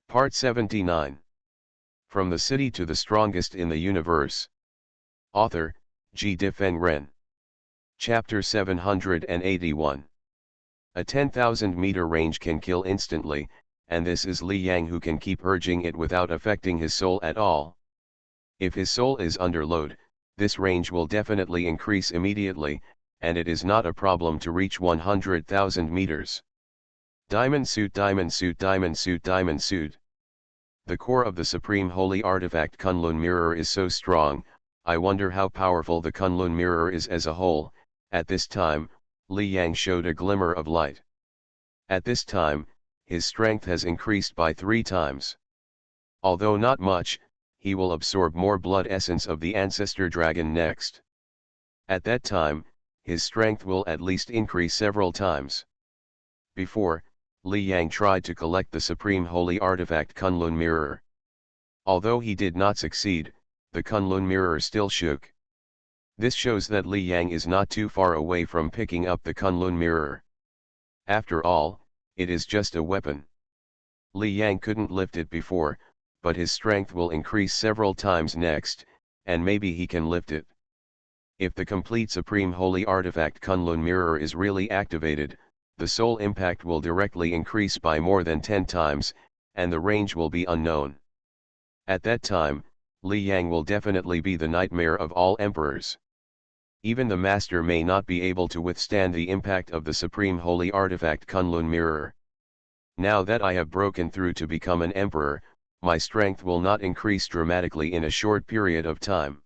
Part 79. From the City to the Strongest in the Universe. Author, G. Difeng Ren. Chapter 781. A 10,000-meter range can kill instantly, and this is Li Yang who can keep urging it without affecting his soul at all. If his soul is under load, this range will definitely increase immediately, and it is not a problem to reach 100,000 meters. Diamond suit, diamond suit, diamond suit, diamond suit. The core of the supreme holy artifact Kunlun mirror is so strong, I wonder how powerful the Kunlun mirror is as a whole. At this time, Li Yang showed a glimmer of light. At this time, his strength has increased by 3 times. Although not much, he will absorb more blood essence of the ancestor dragon next. At that time, his strength will at least increase several times. Before, Li Yang tried to collect the supreme holy artifact Kunlun mirror. Although he did not succeed, the Kunlun mirror still shook. This shows that Li Yang is not too far away from picking up the Kunlun mirror. After all, it is just a weapon. Li Yang couldn't lift it before, but his strength will increase several times next, and maybe he can lift it. If the complete supreme holy artifact Kunlun mirror is really activated, the soul impact will directly increase by more than 10 times, and the range will be unknown. At that time, Li Yang will definitely be the nightmare of all emperors. Even the master may not be able to withstand the impact of the supreme holy artifact Kunlun mirror. Now that I have broken through to become an emperor, my strength will not increase dramatically in a short period of time.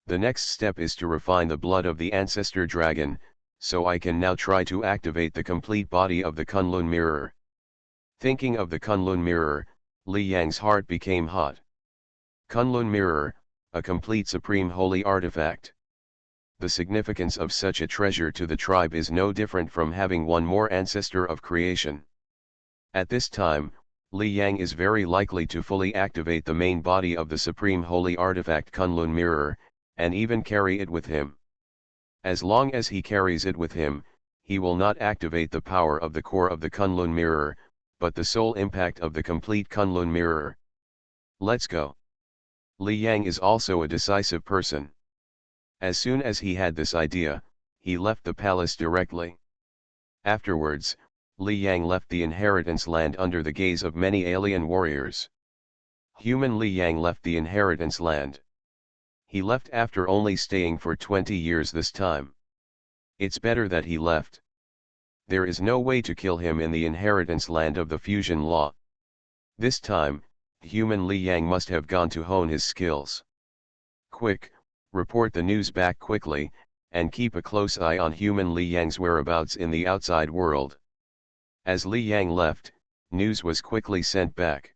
The next step is to refine the blood of the ancestor dragon, so I can now try to activate the complete body of the Kunlun mirror. Thinking of the Kunlun mirror, Li Yang's heart became hot. Kunlun mirror, a complete supreme holy artifact. The significance of such a treasure to the tribe is no different from having one more ancestor of creation. At this time, Li Yang is very likely to fully activate the main body of the supreme holy artifact Kunlun mirror, and even carry it with him. As long as he carries it with him, he will not activate the power of the core of the Kunlun mirror, but the soul impact of the complete Kunlun mirror. Let's go. Li Yang is also a decisive person. As soon as he had this idea, he left the palace directly. Afterwards, Li Yang left the inheritance land under the gaze of many alien warriors. Human Li Yang left the inheritance land. He left after only staying for 20 years this time. It's better that he left. There is no way to kill him in the inheritance land of the fusion law. This time, human Li Yang must have gone to hone his skills. Quick, report the news back quickly, and keep a close eye on human Li Yang's whereabouts in the outside world. As Li Yang left, news was quickly sent back.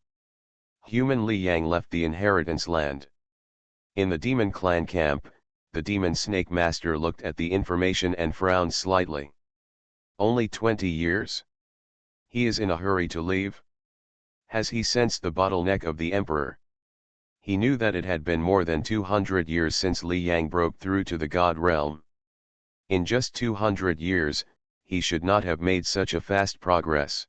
Human Li Yang left the inheritance land. In the demon clan camp, the demon snake master looked at the information and frowned slightly. Only 20 years? He is in a hurry to leave? Has he sensed the bottleneck of the emperor? He knew that it had been more than 200 years since Li Yang broke through to the god realm. In just 200 years, he should not have made such a fast progress.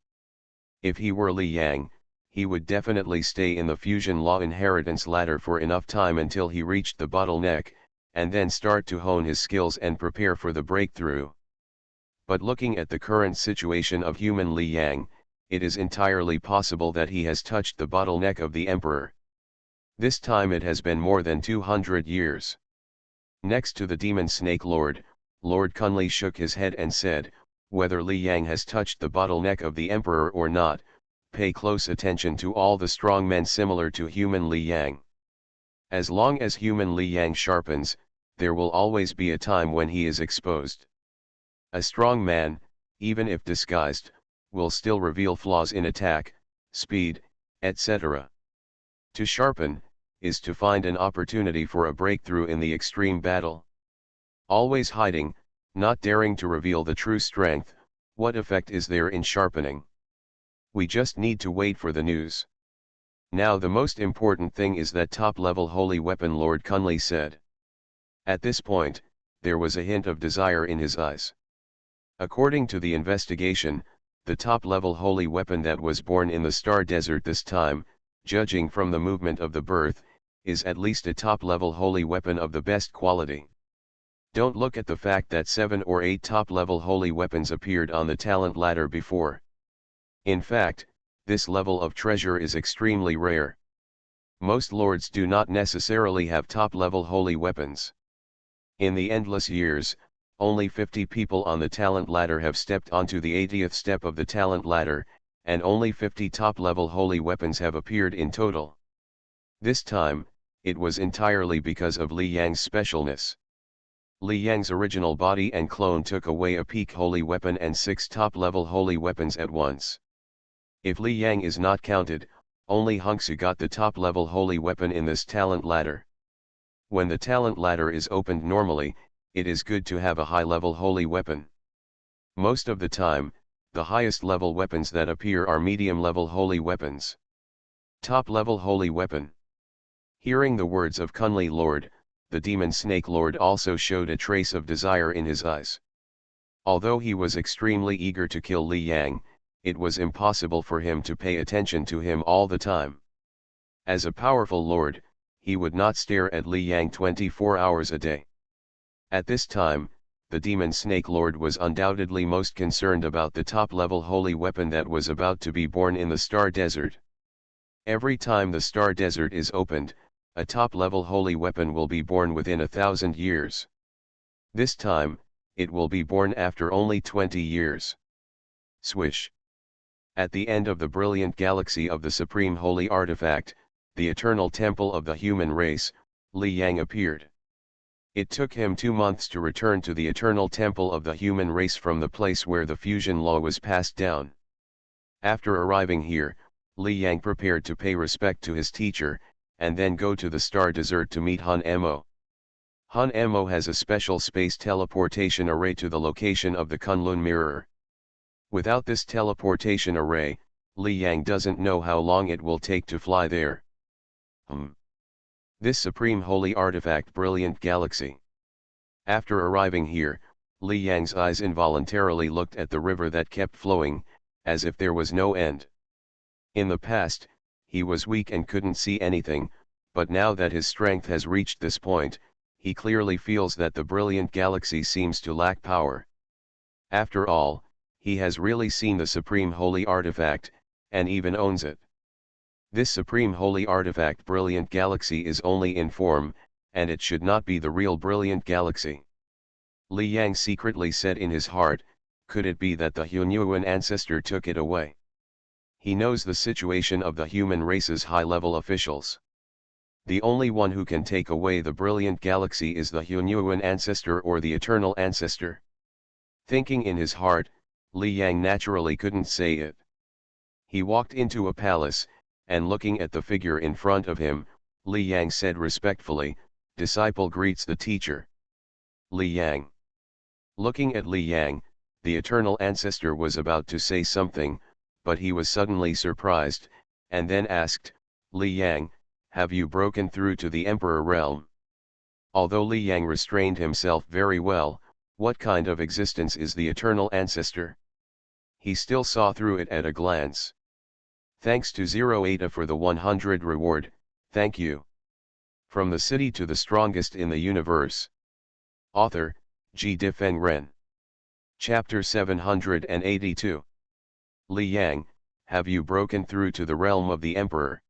If he were Li Yang, he would definitely stay in the fusion law inheritance ladder for enough time until he reached the bottleneck, and then start to hone his skills and prepare for the breakthrough. But looking at the current situation of human Li Yang, it is entirely possible that he has touched the bottleneck of the emperor. This time it has been more than 200 years. Next to the demon snake lord, Lord Kunli shook his head and said, whether Li Yang has touched the bottleneck of the emperor or not, pay close attention to all the strong men similar to human Li Yang. As long as human Li Yang sharpens, there will always be a time when he is exposed. A strong man, even if disguised, will still reveal flaws in attack, speed, etc. To sharpen, is to find an opportunity for a breakthrough in the extreme battle. Always hiding, not daring to reveal the true strength, what effect is there in sharpening? We just need to wait for the news. Now the most important thing is that top-level holy weapon, Lord Kunli said. At this point, there was a hint of desire in his eyes. According to the investigation, the top-level holy weapon that was born in the star desert this time, judging from the movement of the birth, is at least a top-level holy weapon of the best quality. Don't look at the fact that 7 or 8 top-level holy weapons appeared on the talent ladder before. In fact, this level of treasure is extremely rare. Most lords do not necessarily have top-level holy weapons. In the endless years, only 50 people on the talent ladder have stepped onto the 80th step of the talent ladder, and only 50 top-level holy weapons have appeared in total. This time, it was entirely because of Li Yang's specialness. Li Yang's original body and clone took away a peak holy weapon and 6 top-level holy weapons at once. If Li Yang is not counted, only Hongsu got the top-level holy weapon in this talent ladder. When the talent ladder is opened normally, it is good to have a high-level holy weapon. Most of the time, the highest level weapons that appear are medium-level holy weapons. Top-level holy weapon. Hearing the words of Kunli Lord, the demon snake lord also showed a trace of desire in his eyes. Although he was extremely eager to kill Li Yang, it was impossible for him to pay attention to him all the time. As a powerful lord, he would not stare at Li Yang 24 hours a day. At this time, the demon snake lord was undoubtedly most concerned about the top-level holy weapon that was about to be born in the star desert. Every time the star desert is opened, a top-level holy weapon will be born within 1,000 years. This time, it will be born after only 20 years. Swish. At the end of the brilliant galaxy of the supreme holy artifact, the eternal temple of the human race, Li Yang appeared. It took him 2 months to return to the eternal temple of the human race from the place where the fusion law was passed down. After arriving here, Li Yang prepared to pay respect to his teacher, and then go to the star desert to meet Han Mo. Han Mo has a special space teleportation array to the location of the Kunlun mirror. Without this teleportation array, Li Yang doesn't know how long it will take to fly there. This supreme holy artifact brilliant galaxy. After arriving here, Li Yang's eyes involuntarily looked at the river that kept flowing, as if there was no end. In the past, he was weak and couldn't see anything, but now that his strength has reached this point, he clearly feels that the brilliant galaxy seems to lack power. After all, he has really seen the supreme holy artifact, and even owns it. This supreme holy artifact brilliant galaxy is only in form, and it should not be the real brilliant galaxy. Li Yang secretly said in his heart, could it be that the Hunyuan ancestor took it away? He knows the situation of the human race's high-level officials. The only one who can take away the brilliant galaxy is the Hunyuan ancestor or the eternal ancestor. Thinking in his heart, Li Yang naturally couldn't say it. He walked into a palace, and looking at the figure in front of him, Li Yang said respectfully, "Disciple greets the teacher." Li Yang. Looking at Li Yang, the eternal ancestor was about to say something, but he was suddenly surprised, and then asked, "Li Yang, have you broken through to the Emperor realm?" Although Li Yang restrained himself very well, what kind of existence is the eternal ancestor? He still saw through it at a glance. Thanks to Zero Eta for the 100 reward, thank you. From the city to the strongest in the universe. Author, G. Difeng Ren. Chapter 782. Li Yang, have you broken through to the realm of the Emperor?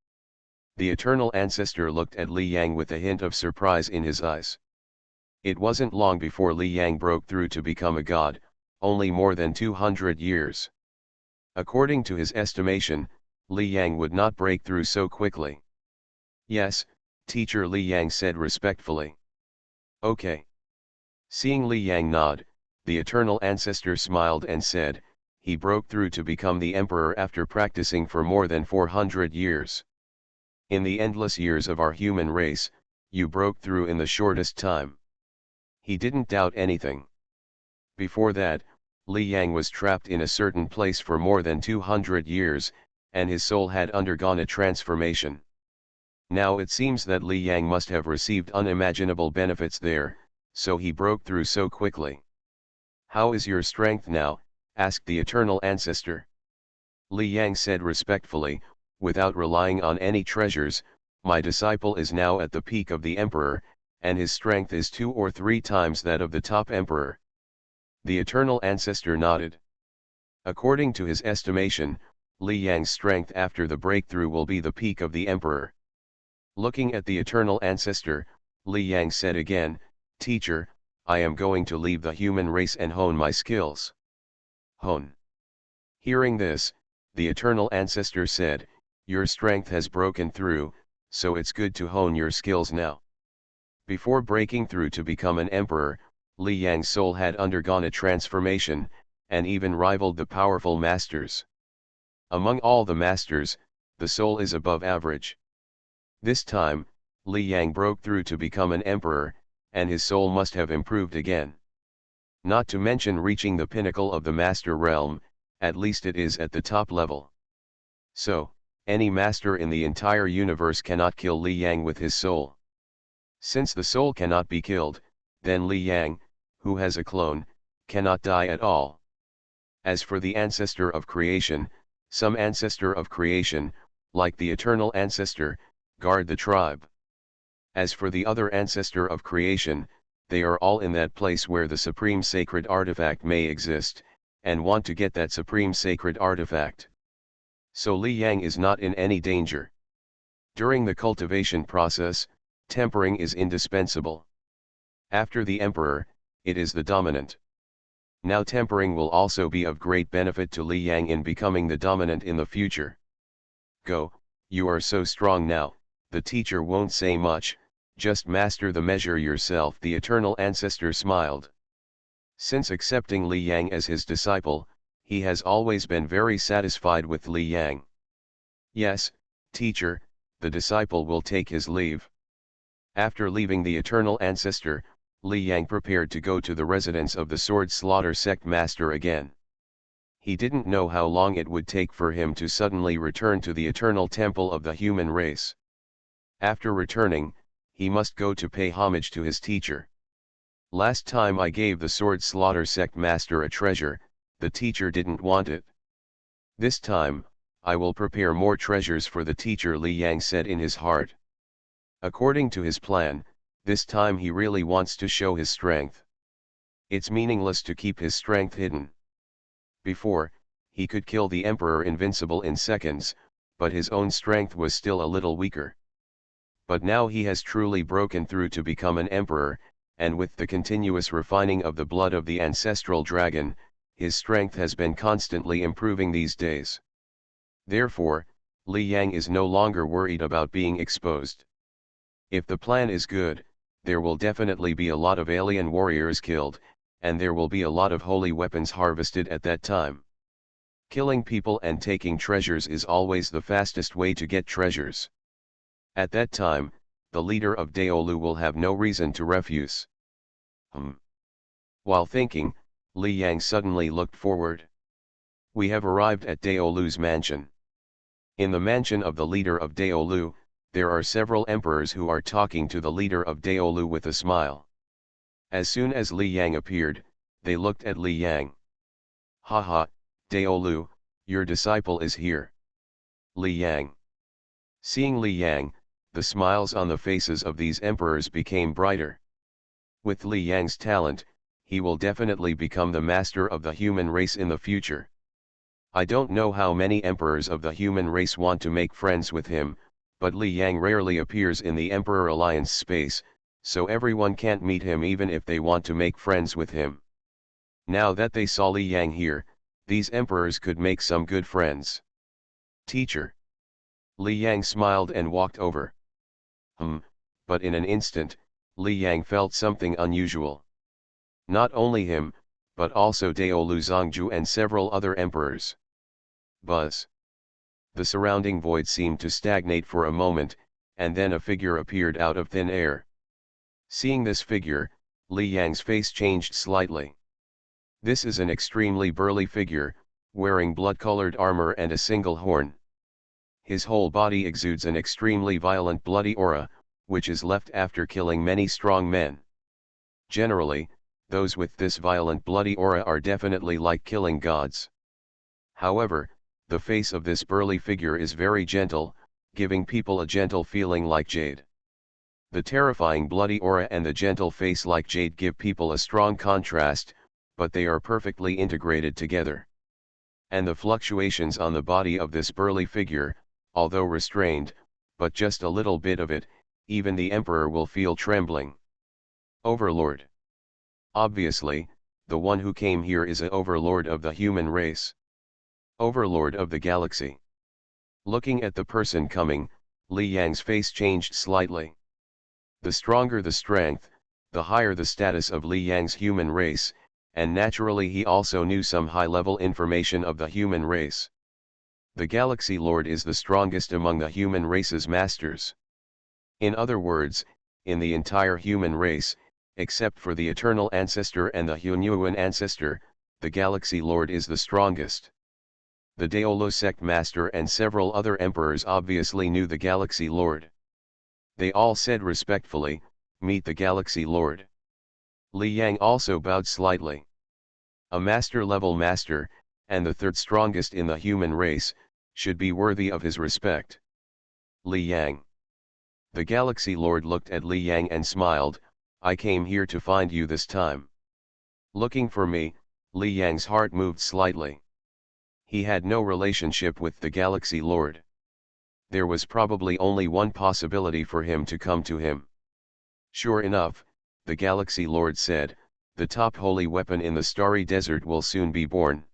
The eternal ancestor looked at Li Yang with a hint of surprise in his eyes. It wasn't long before Li Yang broke through to become a god, only more than 200 years. According to his estimation, Li Yang would not break through so quickly. Yes, teacher, Li Yang said respectfully. Okay. Seeing Li Yang nod, the eternal ancestor smiled and said, he broke through to become the emperor after practicing for more than 400 years. In the endless years of our human race, you broke through in the shortest time. He didn't doubt anything. Before that, Li Yang was trapped in a certain place for more than 200 years, and his soul had undergone a transformation. Now it seems that Li Yang must have received unimaginable benefits there, so he broke through so quickly. How is your strength now, asked the eternal ancestor. Li Yang said respectfully, without relying on any treasures, my disciple is now at the peak of the emperor, and his strength is 2 or 3 times that of the top emperor. The eternal ancestor nodded. According to his estimation, Li Yang's strength after the breakthrough will be the peak of the emperor. Looking at the eternal ancestor, Li Yang said again, "Teacher, I am going to leave the human race and hone my skills." Hone. Hearing this, the eternal ancestor said, "Your strength has broken through, so it's good to hone your skills now." Before breaking through to become an emperor, Li Yang's soul had undergone a transformation, and even rivaled the powerful masters. Among all the masters, the soul is above average. This time, Li Yang broke through to become an emperor, and his soul must have improved again. Not to mention reaching the pinnacle of the master realm, at least it is at the top level. So, any master in the entire universe cannot kill Li Yang with his soul. Since the soul cannot be killed, then Li Yang, who has a clone, cannot die at all. As for the ancestor of creation, some ancestor of creation, like the eternal ancestor, guard the tribe. As for the other ancestor of creation, they are all in that place where the supreme sacred artifact may exist, and want to get that supreme sacred artifact. So Li Yang is not in any danger. During the cultivation process, tempering is indispensable. After the emperor, it is the dominant. Now tempering will also be of great benefit to Li Yang in becoming the dominant in the future. Go, you are so strong now, the teacher won't say much, just master the measure yourself. The eternal ancestor smiled. Since accepting Li Yang as his disciple, he has always been very satisfied with Li Yang. Yes, teacher, the disciple will take his leave. After leaving the eternal ancestor, Li Yang prepared to go to the residence of the sword slaughter sect master again. He didn't know how long it would take for him to suddenly return to the eternal temple of the human race. After returning, he must go to pay homage to his teacher. Last time I gave the sword slaughter sect master a treasure, the teacher didn't want it. This time, I will prepare more treasures for the teacher, Li Yang said in his heart. According to his plan, this time he really wants to show his strength. It's meaningless to keep his strength hidden. Before, he could kill the emperor invincible in seconds, but his own strength was still a little weaker. But now he has truly broken through to become an emperor, and with the continuous refining of the blood of the ancestral dragon, his strength has been constantly improving these days. Therefore, Li Yang is no longer worried about being exposed. If the plan is good, there will definitely be a lot of alien warriors killed, and there will be a lot of holy weapons harvested at that time. Killing people and taking treasures is always the fastest way to get treasures. At that time, the leader of Daolu will have no reason to refuse. While thinking, Li Yang suddenly looked forward. We have arrived at Daolu's mansion. In the mansion of the leader of Daolu, there are several emperors who are talking to the leader of Daolu with a smile. As soon as Li Yang appeared, they looked at Li Yang. Haha, Daolu, your disciple is here. Li Yang. Seeing Li Yang, the smiles on the faces of these emperors became brighter. With Li Yang's talent, he will definitely become the master of the human race in the future. I don't know how many emperors of the human race want to make friends with him, but Li Yang rarely appears in the Emperor Alliance space, so everyone can't meet him even if they want to make friends with him. Now that they saw Li Yang here, these emperors could make some good friends. Teacher. Li Yang smiled and walked over. But in an instant, Li Yang felt something unusual. Not only him, but also Daolu Zhongzhu and several other emperors. Buzz. The surrounding void seemed to stagnate for a moment, and then a figure appeared out of thin air. Seeing this figure, Li Yang's face changed slightly. This is an extremely burly figure, wearing blood-colored armor and a single horn. His whole body exudes an extremely violent bloody aura, which is left after killing many strong men. Generally, those with this violent bloody aura are definitely like killing gods. However, the face of this burly figure is very gentle, giving people a gentle feeling like jade. The terrifying bloody aura and the gentle face like jade give people a strong contrast, but they are perfectly integrated together. And the fluctuations on the body of this burly figure, although restrained, but just a little bit of it, even the Emperor will feel trembling. Overlord. Obviously, the one who came here is a overlord of the human race. Overlord of the galaxy. Looking at the person coming, Li Yang's face changed slightly. The stronger the strength, the higher the status of Li Yang's human race, and naturally he also knew some high-level information of the human race. The Galaxy Lord is the strongest among the human race's masters. In other words, in the entire human race, except for the Eternal Ancestor and the Hunyuan Ancestor, the Galaxy Lord is the strongest. The Daolo Sect Master and several other emperors obviously knew the Galaxy Lord. They all said respectfully, "Meet the Galaxy Lord." Li Yang also bowed slightly. A master-level master, and the third strongest in the human race, should be worthy of his respect. Li Yang. The Galaxy Lord looked at Li Yang and smiled, "I came here to find you this time." Looking for me, Li Yang's heart moved slightly. He had no relationship with the Galaxy Lord. There was probably only one possibility for him to come to him. Sure enough, the Galaxy Lord said, "The top holy weapon in the starry desert will soon be born.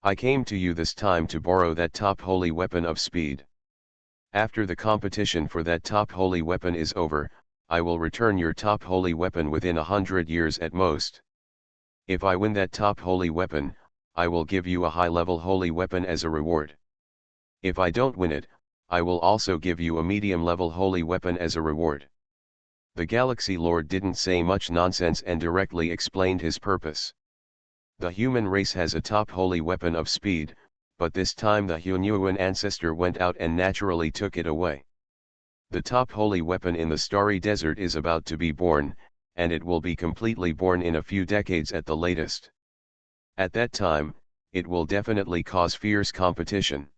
I came to you this time to borrow that top holy weapon of speed. After the competition for that top holy weapon is over, I will return your top holy weapon within 100 years at most. If I win that top holy weapon, I will give you a high-level holy weapon as a reward. If I don't win it, I will also give you a medium-level holy weapon as a reward." The Galaxy Lord didn't say much nonsense and directly explained his purpose. The human race has a top holy weapon of speed, but this time the Hunyuan Ancestor went out and naturally took it away. The top holy weapon in the starry desert is about to be born, and it will be completely born in a few decades at the latest. At that time, it will definitely cause fierce competition.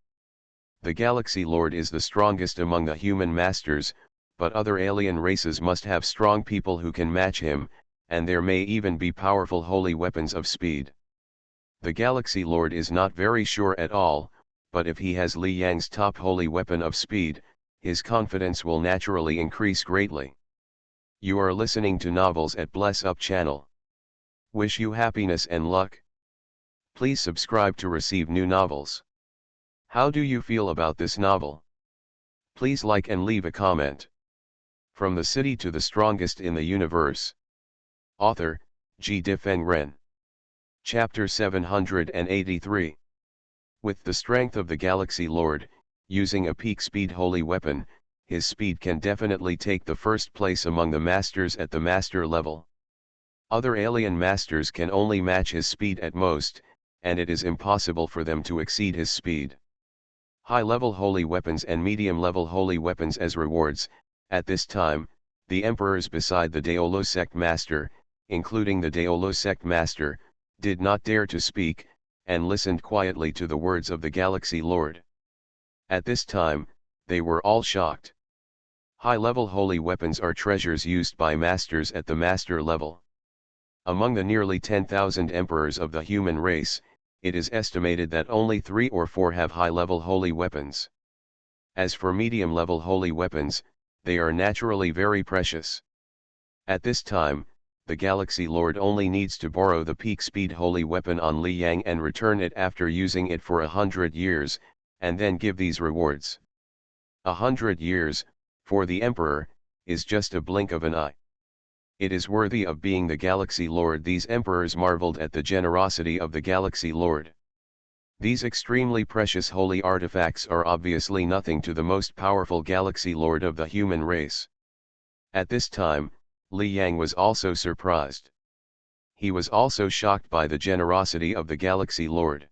The Galaxy Lord is the strongest among the human masters, but other alien races must have strong people who can match him, and there may even be powerful holy weapons of speed. The Galaxy Lord is not very sure at all, but if he has Li Yang's top holy weapon of speed, his confidence will naturally increase greatly. You are listening to Novels at Bless Up channel. Wish you happiness and luck. Please subscribe to receive new novels. How do you feel about this novel? Please like and leave a comment. From the City to the Strongest in the Universe. Author, G. Difeng Ren. Chapter 783. With the strength of the Galaxy Lord, using a peak speed holy weapon, his speed can definitely take the first place among the masters at the master level. Other alien masters can only match his speed at most, and it is impossible for them to exceed his speed. High-level holy weapons and medium-level holy weapons as rewards. At this time, the emperors beside the Daolo Sect Master, including the Daolo Sect Master, did not dare to speak, and listened quietly to the words of the Galaxy Lord. At this time, they were all shocked. High-level holy weapons are treasures used by masters at the master level. Among the nearly 10,000 emperors of the human race, it is estimated that only 3 or 4 have high-level holy weapons. As for medium-level holy weapons, they are naturally very precious. At this time, the Galaxy Lord only needs to borrow the peak speed holy weapon on Li Yang and return it after using it for 100 years, and then give these rewards. 100 years, for the Emperor, is just a blink of an eye. It is worthy of being the Galaxy Lord. These emperors marveled at the generosity of the Galaxy Lord. These extremely precious holy artifacts are obviously nothing to the most powerful Galaxy Lord of the human race. At this time, Li Yang was also surprised. He was also shocked by the generosity of the Galaxy Lord.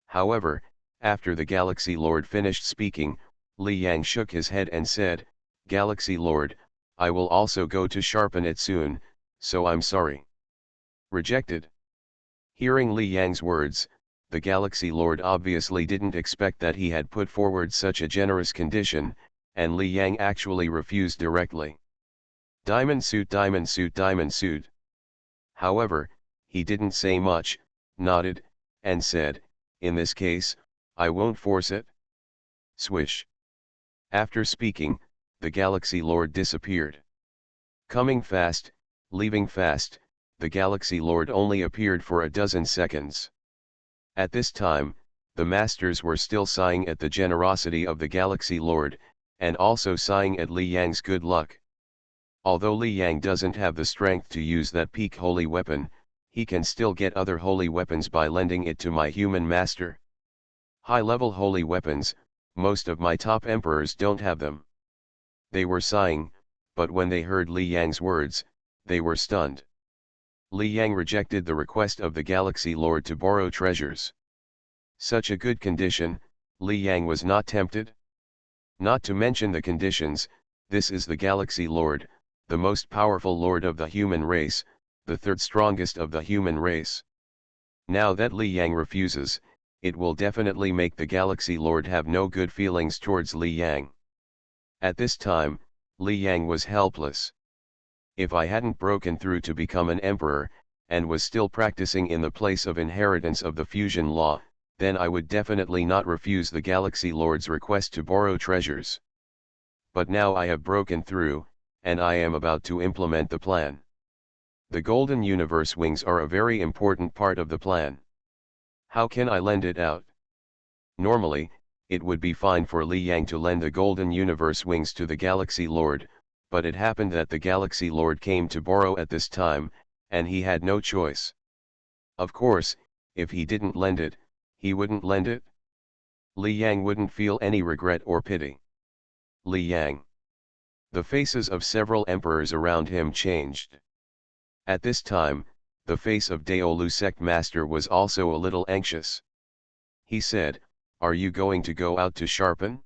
However, after the Galaxy Lord finished speaking, Li Yang shook his head and said, "Galaxy Lord, I will also go to sharpen it soon, so I'm sorry." Rejected. Hearing Li Yang's words, the Galaxy Lord obviously didn't expect that he had put forward such a generous condition, and Li Yang actually refused directly. Diamond suit, diamond suit, diamond suit. However, he didn't say much, nodded, and said, "In this case, I won't force it." Swish. After speaking, the Galaxy Lord disappeared. Coming fast, leaving fast, the Galaxy Lord only appeared for a dozen seconds. At this time, the Masters were still sighing at the generosity of the Galaxy Lord, and also sighing at Li Yang's good luck. Although Li Yang doesn't have the strength to use that peak holy weapon, he can still get other holy weapons by lending it to my human master. High-level holy weapons, most of my top emperors don't have them. They were sighing, but when they heard Li Yang's words, they were stunned. Li Yang rejected the request of the Galaxy Lord to borrow treasures. Such a good condition, Li Yang was not tempted. Not to mention the conditions, this is the Galaxy Lord, the most powerful lord of the human race, the third strongest of the human race. Now that Li Yang refuses, it will definitely make the Galaxy Lord have no good feelings towards Li Yang. At this time, Li Yang was helpless. If I hadn't broken through to become an emperor, and was still practicing in the place of inheritance of the fusion law, then I would definitely not refuse the Galaxy Lord's request to borrow treasures. But now I have broken through, and I am about to implement the plan. The Golden Universe Wings are a very important part of the plan. How can I lend it out? Normally, it would be fine for Li Yang to lend the Golden Universe Wings to the Galaxy Lord, but it happened that the Galaxy Lord came to borrow at this time, and he had no choice. Of course, if he didn't lend it, he wouldn't lend it. Li Yang wouldn't feel any regret or pity. Li Yang. The faces of several emperors around him changed. At this time, the face of Daolu sect master was also a little anxious. He said, "Are you going to go out to sharpen?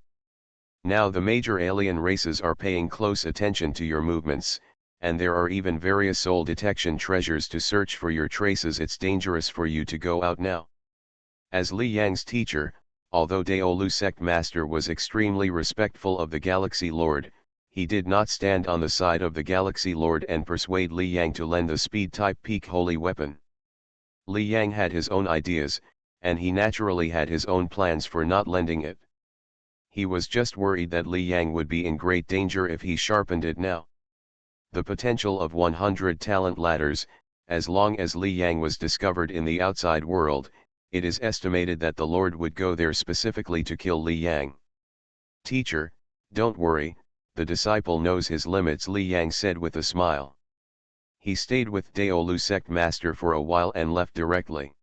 Now the major alien races are paying close attention to your movements, and there are even various soul detection treasures to search for your traces. It's dangerous for you to go out now." As Li Yang's teacher, although Daolu sect master was extremely respectful of the Galaxy Lord, he did not stand on the side of the Galaxy Lord and persuade Li Yang to lend the speed-type peak holy weapon. Li Yang had his own ideas, and he naturally had his own plans for not lending it. He was just worried that Li Yang would be in great danger if he sharpened it now. The potential of 100 talent ladders, as long as Li Yang was discovered in the outside world, it is estimated that the Lord would go there specifically to kill Li Yang. "Teacher, don't worry, the disciple knows his limits," Li Yang said with a smile. He stayed with Daolu sect master for a while and left directly.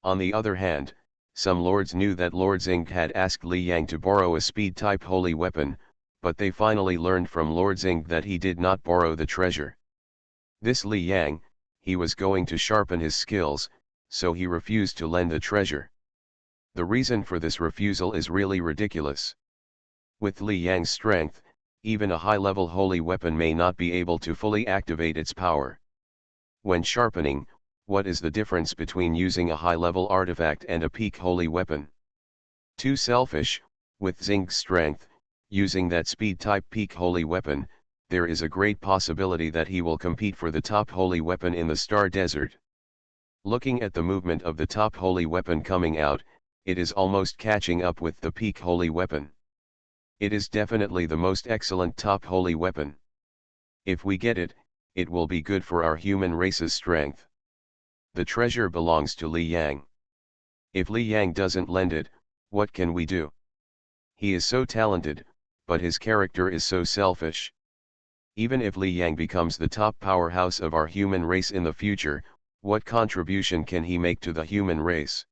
On the other hand, some lords knew that Lord Xing had asked Li Yang to borrow a speed-type holy weapon, but they finally learned from Lord Xing that he did not borrow the treasure. This Li Yang, he was going to sharpen his skills, so he refused to lend the treasure. The reason for this refusal is really ridiculous. With Li Yang's strength, even a high-level holy weapon may not be able to fully activate its power. When sharpening, what is the difference between using a high-level artifact and a peak holy weapon? Too selfish. With Xing's strength, using that speed-type peak holy weapon, there is a great possibility that he will compete for the top holy weapon in the Star Desert. Looking at the movement of the top holy weapon coming out, it is almost catching up with the peak holy weapon. It is definitely the most excellent top holy weapon. If we get it, it will be good for our human race's strength. The treasure belongs to Li Yang. If Li Yang doesn't lend it, what can we do? He is so talented, but his character is so selfish. Even if Li Yang becomes the top powerhouse of our human race in the future, what contribution can he make to the human race?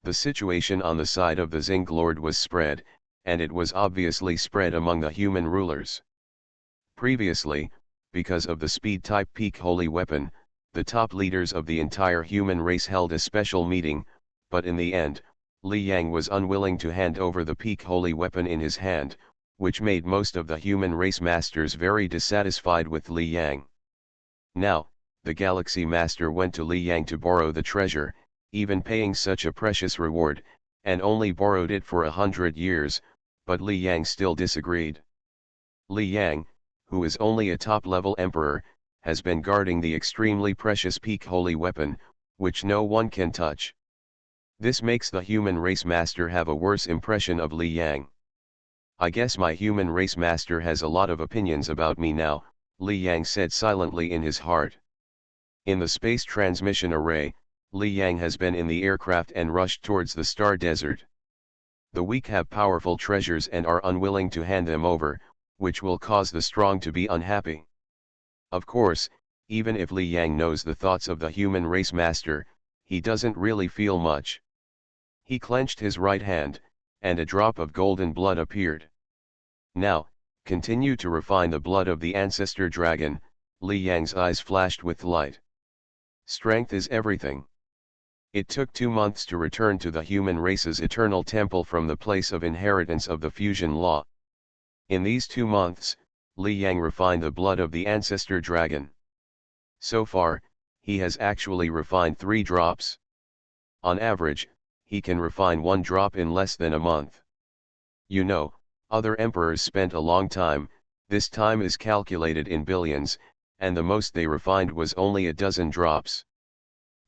The situation on the side of the Xing Lord was spread, and it was obviously spread among the human rulers. Previously, because of the speed-type peak holy weapon, the top leaders of the entire human race held a special meeting, but in the end, Li Yang was unwilling to hand over the peak holy weapon in his hand, which made most of the human race masters very dissatisfied with Li Yang. Now, the Galaxy Master went to Li Yang to borrow the treasure, even paying such a precious reward, and only borrowed it for 100 years, but Li Yang still disagreed. Li Yang, who is only a top-level emperor, has been guarding the extremely precious peak holy weapon, which no one can touch. This makes the human race master have a worse impression of Li Yang. I guess my human race master has a lot of opinions about me now, Li Yang said silently in his heart. In the space transmission array, Li Yang has been in the aircraft and rushed towards the star desert. The weak have powerful treasures and are unwilling to hand them over, which will cause the strong to be unhappy. Of course, even if Li Yang knows the thoughts of the human race master, he doesn't really feel much. He clenched his right hand, and a drop of golden blood appeared. Now, continue to refine the blood of the ancestor dragon. Li Yang's eyes flashed with light. Strength is everything. It took 2 months to return to the human race's eternal temple from the place of inheritance of the fusion law. In these 2 months, Li Yang refined the blood of the ancestor dragon. So far, he has actually refined 3 drops. On average, he can refine 1 drop in less than a month. You know, other emperors spent a long time. This time is calculated in billions, and the most they refined was only a dozen drops.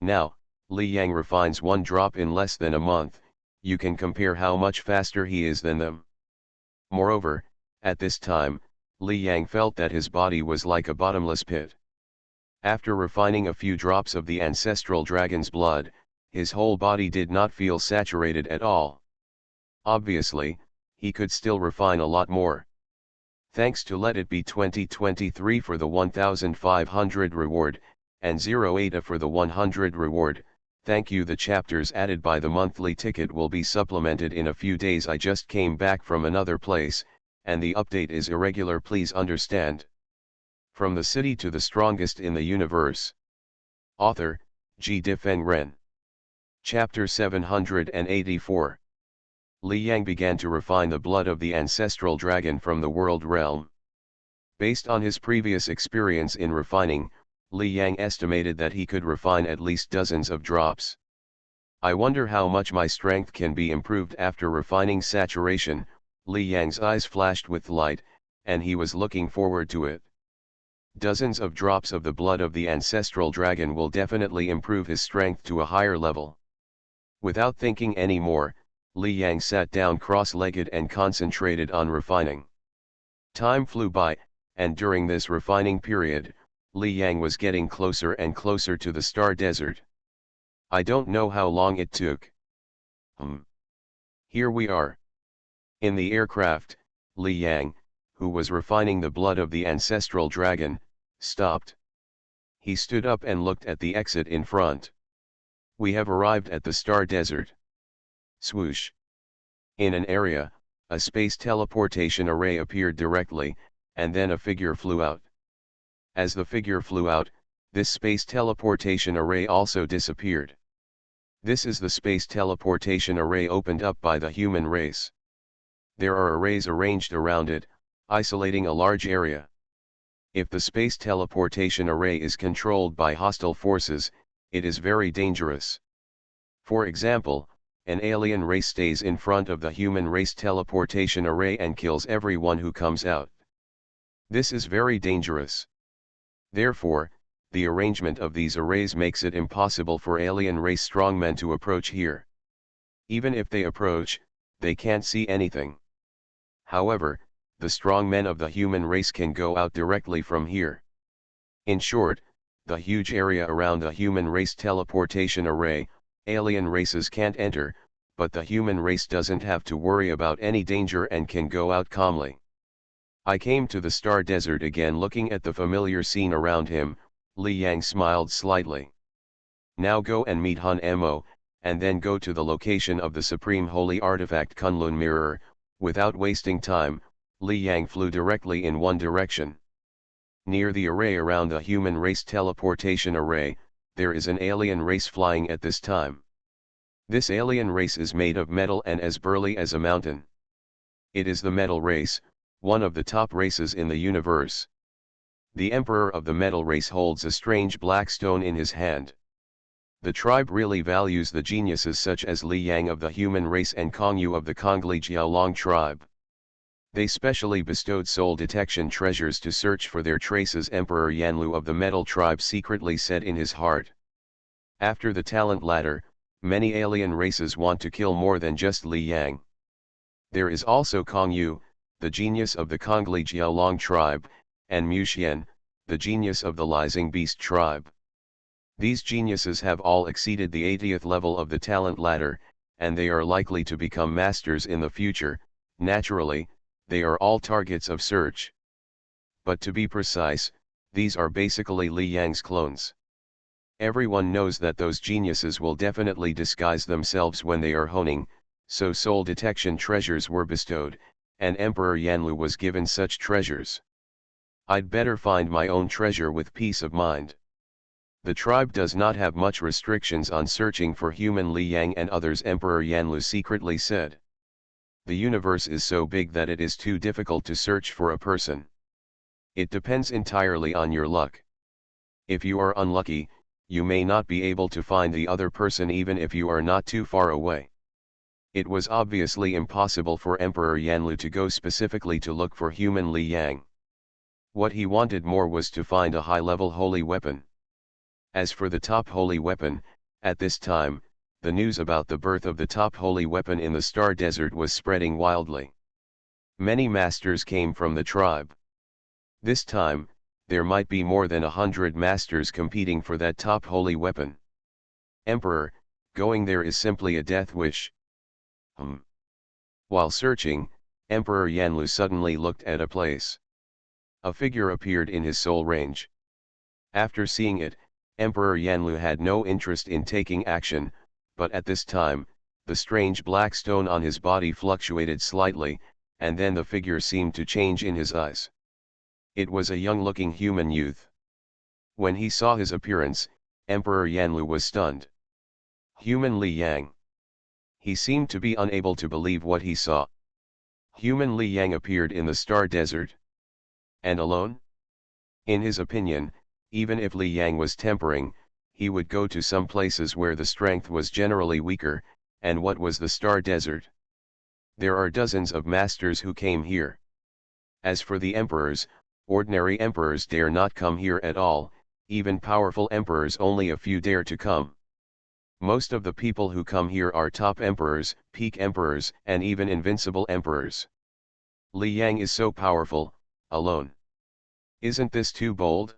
Now, Li Yang refines 1 drop in less than a month. You can compare how much faster he is than them. Moreover, at this time, Li Yang felt that his body was like a bottomless pit. After refining a few drops of the ancestral dragon's blood, his whole body did not feel saturated at all. Obviously, he could still refine a lot more. Thanks to Let It Be 2023 for the 1500 reward, and 08 for the 100 reward, thank you. The chapters added by the monthly ticket will be supplemented in a few days. I just came back from another place, and the update is irregular, please understand. From the city to the strongest in the universe. Author, G. Difeng Ren. Chapter 784. Li Yang began to refine the blood of the ancestral dragon from the world realm. Based on his previous experience in refining, Li Yang estimated that he could refine at least dozens of drops. I wonder how much my strength can be improved after refining saturation. Li Yang's eyes flashed with light, and he was looking forward to it. Dozens of drops of the blood of the ancestral dragon will definitely improve his strength to a higher level. Without thinking any more, Li Yang sat down cross-legged and concentrated on refining. Time flew by, and during this refining period, Li Yang was getting closer and closer to the star desert. I don't know how long it took. Here we are. In the aircraft, Li Yang, who was refining the blood of the ancestral dragon, stopped. He stood up and looked at the exit in front. We have arrived at the star desert. Swoosh. In an area, a space teleportation array appeared directly, and then a figure flew out. As the figure flew out, this space teleportation array also disappeared. This is the space teleportation array opened up by the human race. There are arrays arranged around it, isolating a large area. If the space teleportation array is controlled by hostile forces, it is very dangerous. For example, an alien race stays in front of the human race teleportation array and kills everyone who comes out. This is very dangerous. Therefore, the arrangement of these arrays makes it impossible for alien race strongmen to approach here. Even if they approach, they can't see anything. However, the strongmen of the human race can go out directly from here. In short, the huge area around the human race teleportation array, alien races can't enter, but the human race doesn't have to worry about any danger and can go out calmly. I came to the star desert again, looking at the familiar scene around him. Li Yang smiled slightly. Now go and meet Han Mo, and then go to the location of the supreme holy artifact Kunlun mirror. Without wasting time, Li Yang flew directly in one direction. Near the array around the human race teleportation array, there is an alien race flying at this time. This alien race is made of metal and as burly as a mountain. It is the metal race, one of the top races in the universe. The emperor of the metal race holds a strange black stone in his hand. The tribe really values the geniuses such as Li Yang of the human race and Kong Yu of the Kongli Jiaolong tribe. They specially bestowed soul detection treasures to search for their traces, Emperor Yanlu of the metal tribe secretly said in his heart. After the talent ladder, many alien races want to kill more than just Li Yang. There is also Kong Yu, the genius of the Kongli Jiaolong tribe, and Mu Xian, the genius of the Lising Beast tribe. These geniuses have all exceeded the 80th level of the talent ladder, and they are likely to become masters in the future. Naturally, they are all targets of search. But to be precise, these are basically Li Yang's clones. Everyone knows that those geniuses will definitely disguise themselves when they are honing, so soul detection treasures were bestowed, and Emperor Yanlu was given such treasures. I'd better find my own treasure with peace of mind. The tribe does not have much restrictions on searching for human Li Yang and others, Emperor Yanlu secretly said. The universe is so big that it is too difficult to search for a person. It depends entirely on your luck. If you are unlucky, you may not be able to find the other person even if you are not too far away. It was obviously impossible for Emperor Yanlu to go specifically to look for human Li Yang. What he wanted more was to find a high-level holy weapon. As for the top holy weapon, at this time, the news about the birth of the top holy weapon in the Star Desert was spreading wildly. Many masters came from the tribe. This time, there might be more than 100 masters competing for that top holy weapon. Emperor, going there is simply a death wish. While searching, Emperor Yanlu suddenly looked at a place. A figure appeared in his soul range. After seeing it, Emperor Yanlu had no interest in taking action, but at this time, the strange black stone on his body fluctuated slightly, and then the figure seemed to change in his eyes. It was a young-looking human youth. When he saw his appearance, Emperor Yanlu was stunned. Human Li Yang. He seemed to be unable to believe what he saw. Human Li Yang appeared in the Star Desert. And alone? In his opinion, even if Li Yang was tempering, he would go to some places where the strength was generally weaker, and what was the Star Desert? There are dozens of masters who came here. As for the emperors, ordinary emperors dare not come here at all, even powerful emperors only a few dare to come. Most of the people who come here are top emperors, peak emperors, and even invincible emperors. Li Yang is so powerful, alone. Isn't this too bold?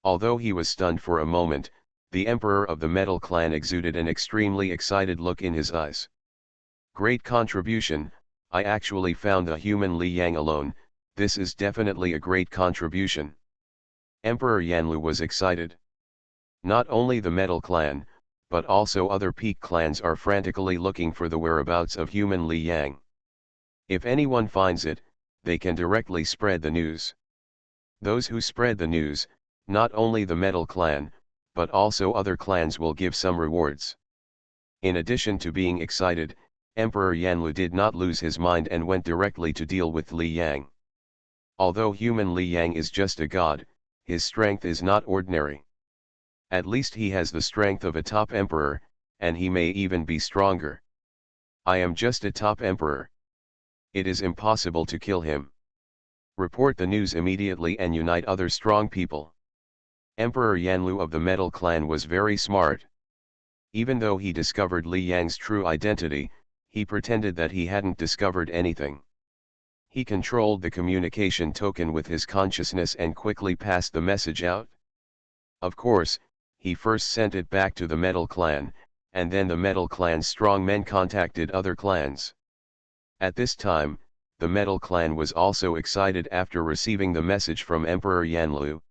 Although he was stunned for a moment, the emperor of the metal clan exuded an extremely excited look in his eyes. Great contribution, I actually found the human Li Yang alone, this is definitely a great contribution. Emperor Yanlu was excited. Not only the metal clan, but also other peak clans are frantically looking for the whereabouts of human Li Yang. If anyone finds it, they can directly spread the news. Those who spread the news, not only the metal clan, but also other clans will give some rewards. In addition to being excited, Emperor Yanlu did not lose his mind and went directly to deal with Li Yang. Although human Li Yang is just a god, his strength is not ordinary. At least he has the strength of a top emperor, and he may even be stronger. I am just a top emperor. It is impossible to kill him. Report the news immediately and unite other strong people. Emperor Yanlu of the Metal Clan was very smart. Even though he discovered Li Yang's true identity, he pretended that he hadn't discovered anything. He controlled the communication token with his consciousness and quickly passed the message out. Of course, he first sent it back to the Metal Clan, and then the Metal Clan's strong men contacted other clans. At this time, the Metal Clan was also excited after receiving the message from Emperor Yanlu.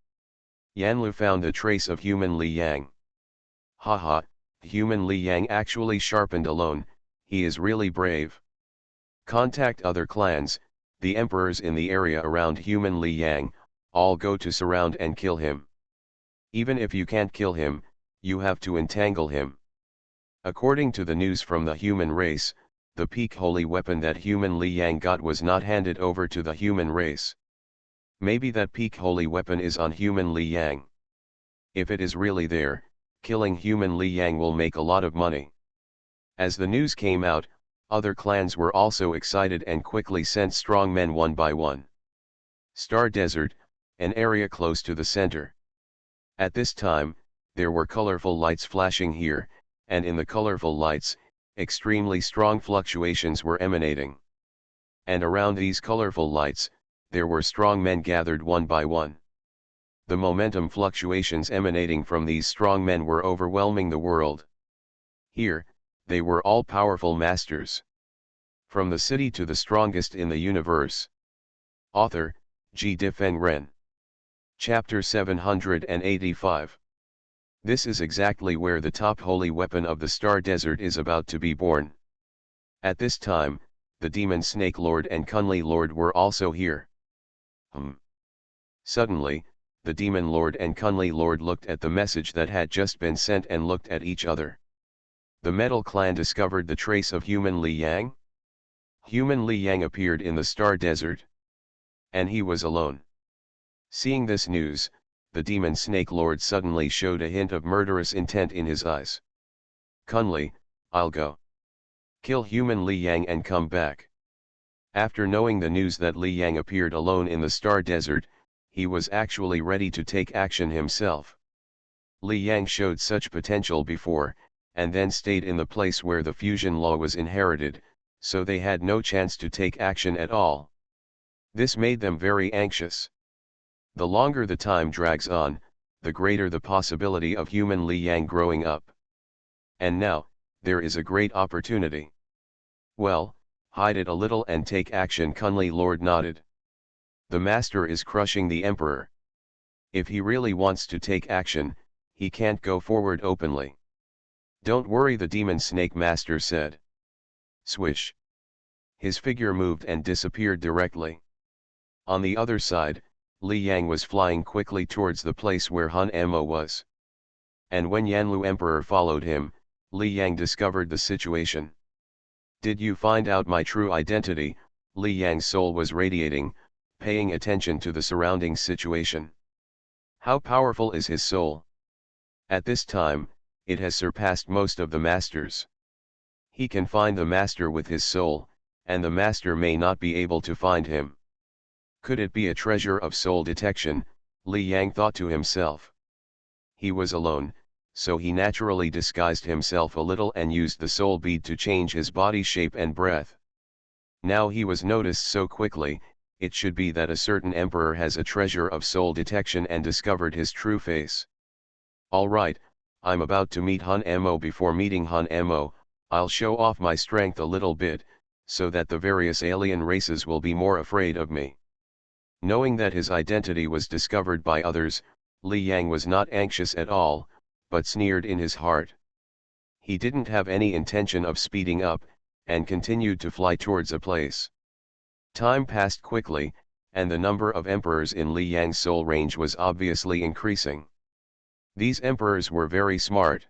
Yanlu found a trace of human Li Yang. Haha, human Li Yang actually sharpened alone, he is really brave. Contact other clans, the emperors in the area around human Li Yang, all go to surround and kill him. Even if you can't kill him, you have to entangle him. According to the news from the human race, the peak holy weapon that human Li Yang got was not handed over to the human race. Maybe that peak holy weapon is on human Li Yang. If it is really there, killing human Li Yang will make a lot of money. As the news came out, other clans were also excited and quickly sent strong men one by one. Star Desert, an area close to the center. At this time, there were colorful lights flashing here, and in the colorful lights, extremely strong fluctuations were emanating. And around these colorful lights, there were strong men gathered one by one. The momentum fluctuations emanating from these strong men were overwhelming the world. Here, they were all powerful masters. From the city to the strongest in the universe. Author, G. Difeng Ren. Chapter 785. This is exactly where the top holy weapon of the Star Desert is about to be born. At this time, the Demon Snake Lord and Kunli Lord were also here. Suddenly, the Demon Lord and Kunli Lord looked at the message that had just been sent and looked at each other. The Metal Clan discovered the trace of human Li Yang? Human Li Yang appeared in the Star Desert. And he was alone. Seeing this news, the Demon Snake Lord suddenly showed a hint of murderous intent in his eyes. Kunli, I'll go. Kill human Li Yang and come back. After knowing the news that Li Yang appeared alone in the Star Desert, he was actually ready to take action himself. Li Yang showed such potential before, and then stayed in the place where the fusion law was inherited, so they had no chance to take action at all. This made them very anxious. The longer the time drags on, the greater the possibility of human Li Yang growing up. And now, there is a great opportunity. Well, hide it a little and take action. Kunli Lord nodded. The master is crushing the emperor. If he really wants to take action, he can't go forward openly. Don't worry, the Demon Snake Master said. Swish. His figure moved and disappeared directly. On the other side, Li Yang was flying quickly towards the place where Hun Mo was. And when Yanlu Emperor followed him, Li Yang discovered the situation. Did you find out my true identity? Li Yang's soul was radiating, paying attention to the surrounding situation. How powerful is his soul? At this time, it has surpassed most of the masters. He can find the master with his soul, and the master may not be able to find him. Could it be a treasure of soul detection? Li Yang thought to himself. He was alone, so he naturally disguised himself a little and used the soul bead to change his body shape and breath. Now he was noticed so quickly, it should be that a certain emperor has a treasure of soul detection and discovered his true face. Alright, I'm about to meet Hun Mo. Before meeting Hun Mo, I'll show off my strength a little bit, so that the various alien races will be more afraid of me. Knowing that his identity was discovered by others, Li Yang was not anxious at all, but sneered in his heart. He didn't have any intention of speeding up, and continued to fly towards a place. Time passed quickly, and the number of emperors in Li Yang's soul range was obviously increasing. These emperors were very smart.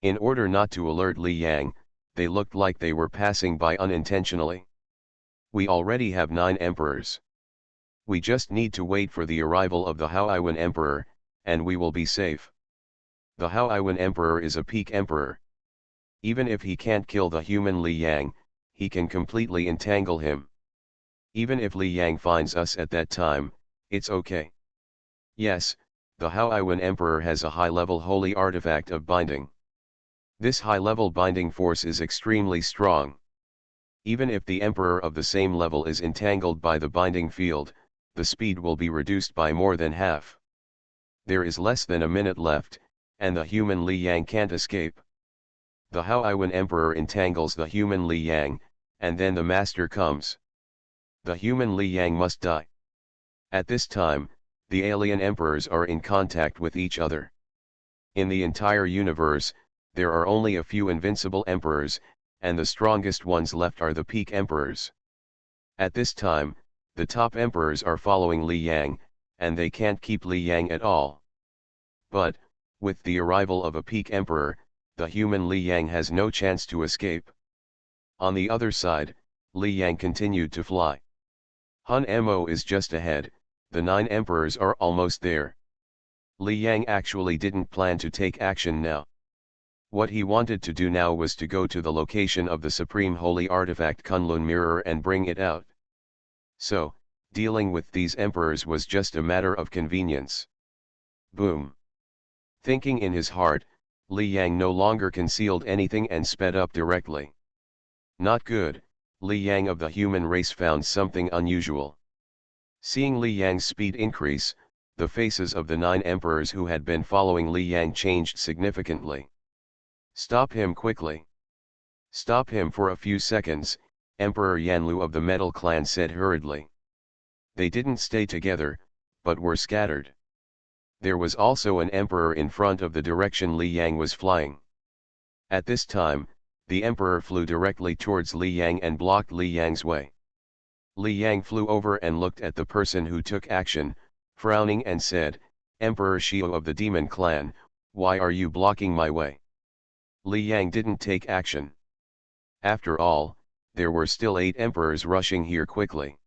In order not to alert Li Yang, they looked like they were passing by unintentionally. We already have 9 emperors. We just need to wait for the arrival of the Haoiwan Emperor, and we will be safe. The Haoiwan Emperor is a peak emperor. Even if he can't kill the human Li Yang, he can completely entangle him. Even if Li Yang finds us at that time, it's okay. Yes, the Haoiwan Emperor has a high-level holy artifact of binding. This high-level binding force is extremely strong. Even if the Emperor of the same level is entangled by the binding field, the speed will be reduced by more than half. There is less than a minute left, and the human Li Yang can't escape. The Haoiwan Emperor entangles the human Li Yang, and then the master comes. The human Li Yang must die. At this time, the alien emperors are in contact with each other. In the entire universe, there are only a few invincible emperors, and the strongest ones left are the peak emperors. At this time, the top emperors are following Li Yang, and they can't keep Li Yang at all. But, with the arrival of a peak emperor, the human Li Yang has no chance to escape. On the other side, Li Yang continued to fly. Hun Mo is just ahead, The 9 emperors are almost there. Li Yang actually didn't plan to take action now. What he wanted to do now was to go to the location of the supreme holy artifact Kunlun mirror and bring it out. So, dealing with these emperors was just a matter of convenience. Boom. Thinking in his heart, Li Yang no longer concealed anything and sped up directly. Not good, Li Yang of the human race found something unusual. Seeing Li Yang's speed increase, the faces of the 9 emperors who had been following Li Yang changed significantly. Stop him quickly. Stop him for a few seconds, Emperor Yanlu of the Metal Clan said hurriedly. They didn't stay together, but were scattered. There was also an emperor in front of the direction Li Yang was flying. At this time, the emperor flew directly towards Li Yang and blocked Li Yang's way. Li Yang flew over and looked at the person who took action, frowning and said, Emperor Xiao of the Demon Clan, why are you blocking my way? Li Yang didn't take action. After all, there were still 8 emperors rushing here quickly.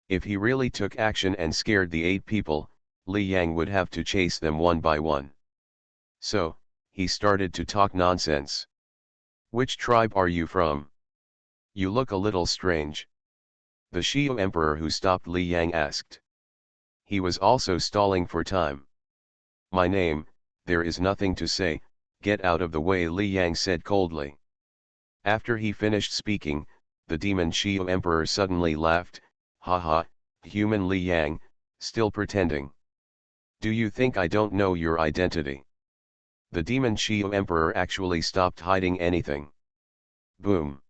If he really took action and scared the 8 people, Li Yang would have to chase them one by one. So, he started to talk nonsense. Which tribe are you from? You look a little strange. The Xiao emperor who stopped Li Yang asked. He was also stalling for time. My name, there is nothing to say, get out of the way, Li Yang said coldly. After he finished speaking, the demon Xiao emperor suddenly laughed, haha, human Li Yang, still pretending. Do you think I don't know your identity? The demon Xiao emperor actually stopped hiding anything. Boom.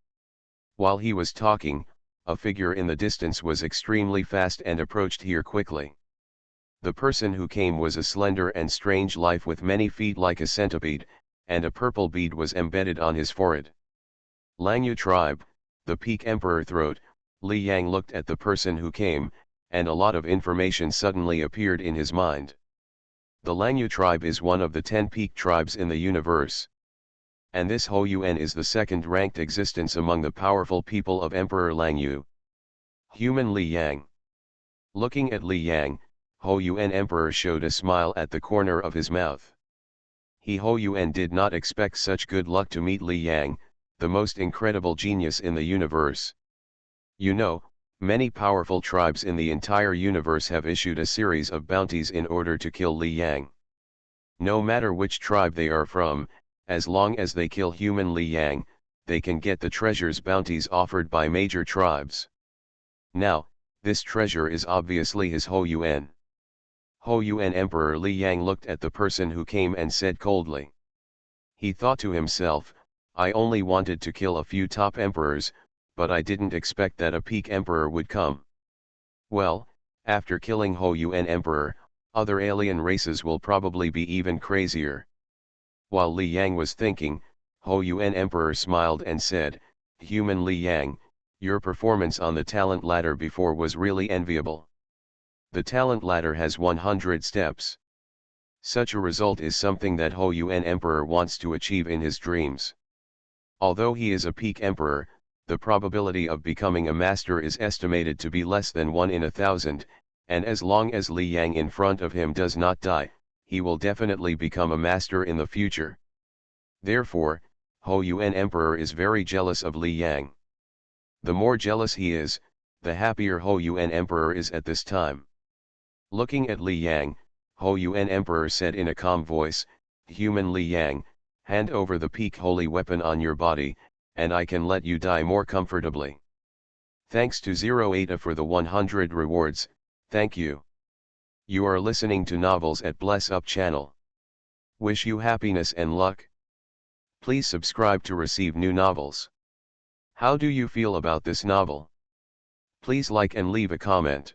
While he was talking, a figure in the distance was extremely fast and approached here quickly. The person who came was a slender and strange life with many feet like a centipede, and a purple bead was embedded on his forehead. Langyu tribe, the Peak Emperor throat. Li Yang looked at the person who came, and a lot of information suddenly appeared in his mind. The Langyu tribe is one of the 10 peak tribes in the universe. And this Hou Yuan is the second-ranked existence among the powerful people of Emperor Langyu. Human Li Yang. Looking at Li Yang, Hou Yuan Emperor showed a smile at the corner of his mouth. Hou Yuan did not expect such good luck to meet Li Yang, the most incredible genius in the universe. You know, many powerful tribes in the entire universe have issued a series of bounties in order to kill Li Yang. No matter which tribe they are from, as long as they kill human Li Yang, they can get the treasures bounties offered by major tribes. Now, this treasure is obviously his Hou Yuan. Hou Yuan Emperor Li Yang looked at the person who came and said coldly. He thought to himself, I only wanted to kill a few top emperors, but I didn't expect that a peak emperor would come. Well, after killing Hou Yuan Emperor, other alien races will probably be even crazier. While Li Yang was thinking, Hou Yuan Emperor smiled and said, Human Li Yang, your performance on the talent ladder before was really enviable. The talent ladder has 100 steps. Such a result is something that Hou Yuan Emperor wants to achieve in his dreams. Although he is a peak emperor, the probability of becoming a master is estimated to be less than 1 in 1,000, and as long as Li Yang in front of him does not die, he will definitely become a master in the future. Therefore, Hou Yuan Emperor is very jealous of Li Yang. The more jealous he is, the happier Hou Yuan Emperor is at this time. Looking at Li Yang, Hou Yuan Emperor said in a calm voice, Human Li Yang, hand over the peak holy weapon on your body, and I can let you die more comfortably. Thanks to 08 for the 100 rewards, thank you. You are listening to Novels at Bless Up channel. Wish you happiness and luck. Please subscribe to receive new novels. How do you feel about this novel? Please like and leave a comment.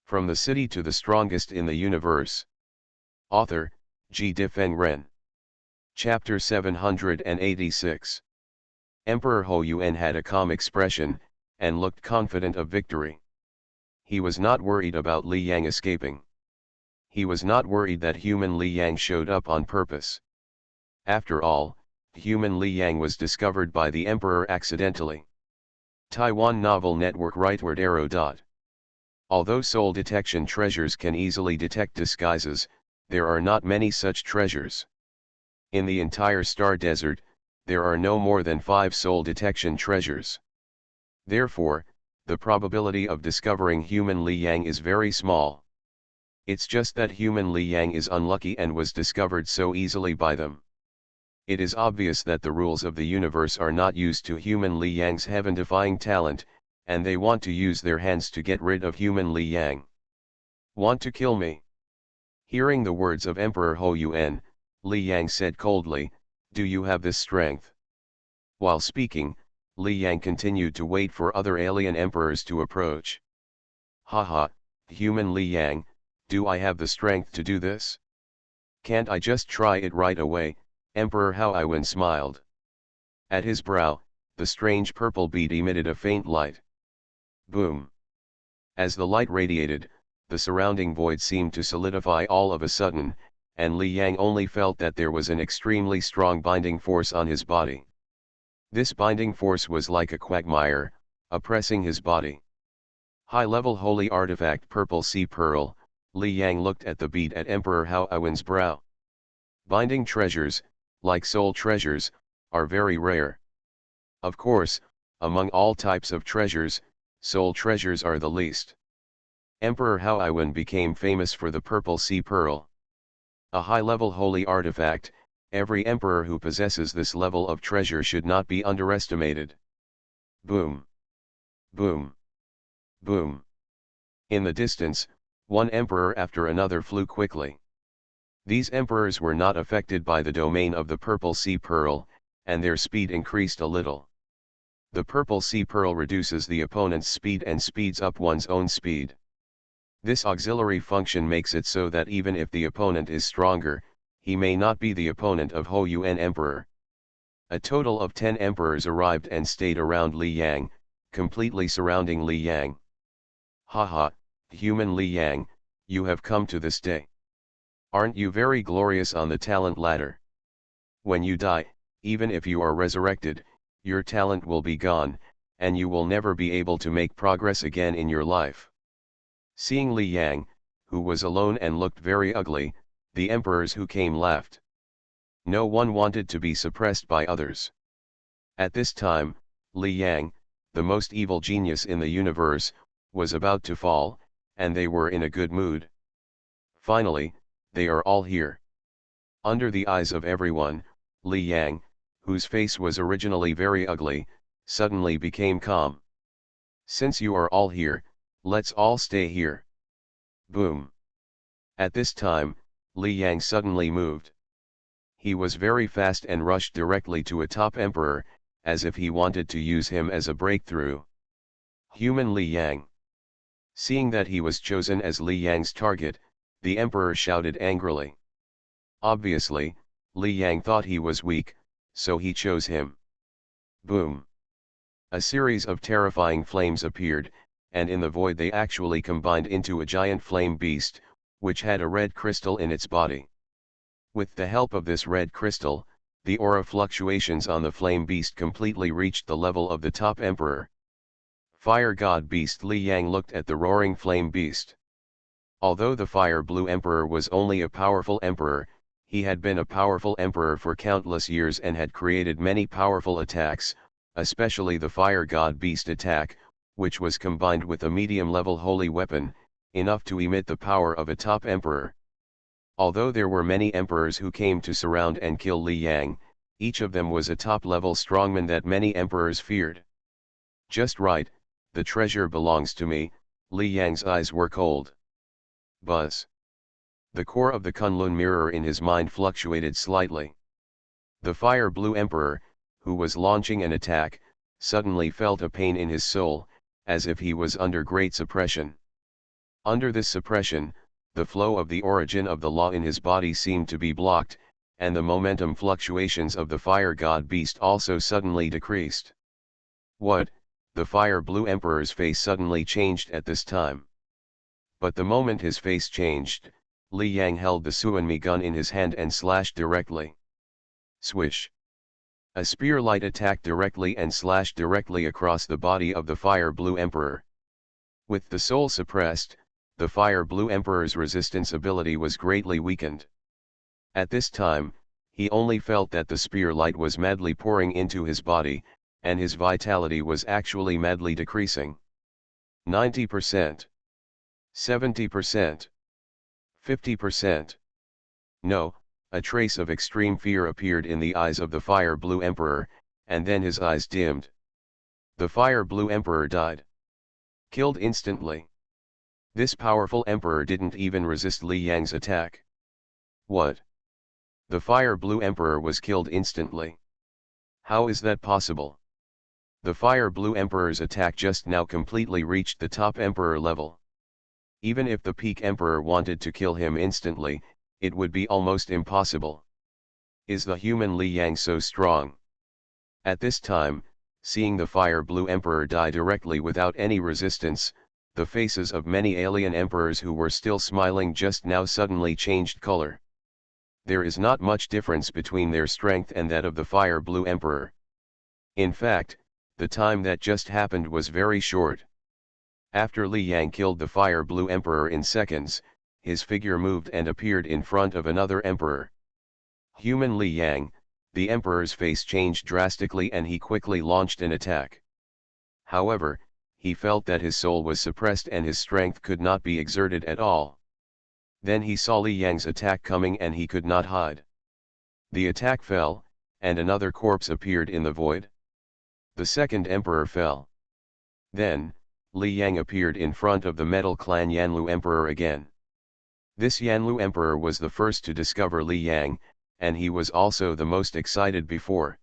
From the city to the strongest in the universe. Author, Ji Difeng Ren. Chapter 786. Emperor Hou Yuan had a calm expression, and looked confident of victory. He was not worried about Li Yang escaping. He was not worried that human Li Yang showed up on purpose. After all, human Li Yang was discovered by the Emperor accidentally. Taiwan Novel Network Rightward Arrow. Although soul detection treasures can easily detect disguises, there are not many such treasures. In the entire Star Desert, there are no more than 5 soul detection treasures. Therefore, the probability of discovering human Li Yang is very small. It's just that human Li Yang is unlucky and was discovered so easily by them. It is obvious that the rules of the universe are not used to human Li Yang's heaven-defying talent, and they want to use their hands to get rid of human Li Yang. Want to kill me? Hearing the words of Emperor Hou Yuan, Li Yang said coldly, "Do you have this strength?" While speaking, Li Yang continued to wait for other alien emperors to approach. Haha, human Li Yang, do I have the strength to do this? Can't I just try it right away? Emperor Hou Yuan smiled. At his brow, the strange purple bead emitted a faint light. Boom. As the light radiated, the surrounding void seemed to solidify all of a sudden, and Li Yang only felt that there was an extremely strong binding force on his body. This binding force was like a quagmire, oppressing his body. High-level holy artifact Purple Sea Pearl. Li Yang looked at the bead at Emperor Hou Yuan's brow. Binding treasures, like soul treasures, are very rare. Of course, among all types of treasures, soul treasures are the least. Emperor Hou Yuan became famous for the Purple Sea Pearl. A high-level holy artifact, every emperor who possesses this level of treasure should not be underestimated. Boom. Boom. Boom. In the distance, one emperor after another flew quickly. These emperors were not affected by the domain of the Purple Sea Pearl, and their speed increased a little. The Purple Sea Pearl reduces the opponent's speed and speeds up one's own speed. This auxiliary function makes it so that even if the opponent is stronger, he may not be the opponent of Hou Yuan Emperor. A total of 10 emperors arrived and stayed around Li Yang, completely surrounding Li Yang. Haha, human Li Yang, you have come to this day. Aren't you very glorious on the talent ladder? When you die, even if you are resurrected, your talent will be gone, and you will never be able to make progress again in your life. Seeing Li Yang, who was alone and looked very ugly, the emperors who came laughed. No one wanted to be suppressed by others. At this time, Li Yang, the most evil genius in the universe, was about to fall, and they were in a good mood. Finally, they are all here. Under the eyes of everyone, Li Yang, whose face was originally very ugly, suddenly became calm. Since you are all here, let's all stay here. Boom. At this time, Li Yang suddenly moved. He was very fast and rushed directly to a top emperor, as if he wanted to use him as a breakthrough. Human Li Yang. Seeing that he was chosen as Li Yang's target, the emperor shouted angrily. Obviously, Li Yang thought he was weak, so he chose him. Boom. A series of terrifying flames appeared, and in the void they actually combined into a giant flame beast, which had a red crystal in its body. With the help of this red crystal, the aura fluctuations on the flame beast completely reached the level of the top emperor. Fire God Beast Li Yang looked at the roaring flame beast. Although the Fire Blue Emperor was only a powerful emperor, he had been a powerful emperor for countless years and had created many powerful attacks, especially the Fire God Beast attack, which was combined with a medium-level holy weapon, enough to emit the power of a top emperor. Although there were many emperors who came to surround and kill Li Yang, each of them was a top-level strongman that many emperors feared. Just right, the treasure belongs to me. Li Yang's eyes were cold. Buzz. The core of the Kunlun mirror in his mind fluctuated slightly. The Fire Blue Emperor, who was launching an attack, suddenly felt a pain in his soul, as if he was under great suppression. Under this suppression, the flow of the origin of the law in his body seemed to be blocked, and the momentum fluctuations of the Fire God Beast also suddenly decreased. What? The Fire Blue Emperor's face suddenly changed at this time. But the moment his face changed, Li Yang held the Suanmi gun in his hand and slashed directly. Swish. A spear light attacked directly and slashed directly across the body of the Fire Blue Emperor. With the soul suppressed, the Fire Blue Emperor's resistance ability was greatly weakened. At this time, he only felt that the spear light was madly pouring into his body, and his vitality was actually madly decreasing. 90%. 70%. 50%. No, a trace of extreme fear appeared in the eyes of the Fire Blue Emperor, and then his eyes dimmed. The Fire Blue Emperor died. Killed instantly. This powerful emperor didn't even resist Li Yang's attack. What? The Fire Blue Emperor was killed instantly. How is that possible? The Fire Blue Emperor's attack just now completely reached the top emperor level. Even if the peak emperor wanted to kill him instantly, it would be almost impossible. Is the human Li Yang so strong? At this time, seeing the Fire Blue Emperor die directly without any resistance, the faces of many alien emperors who were still smiling just now suddenly changed color. There is not much difference between their strength and that of the Fire Blue Emperor. In fact, the time that just happened was very short. After Li Yang killed the Fire Blue Emperor in seconds, his figure moved and appeared in front of another emperor. Human Li Yang, the emperor's face changed drastically and he quickly launched an attack. However, he felt that his soul was suppressed and his strength could not be exerted at all. Then he saw Li Yang's attack coming and he could not hide. The attack fell, and another corpse appeared in the void. The second emperor fell. Then, Li Yang appeared in front of the Metal Clan Yanlu Emperor again. This Yanlu Emperor was the first to discover Li Yang, and he was also the most excited before.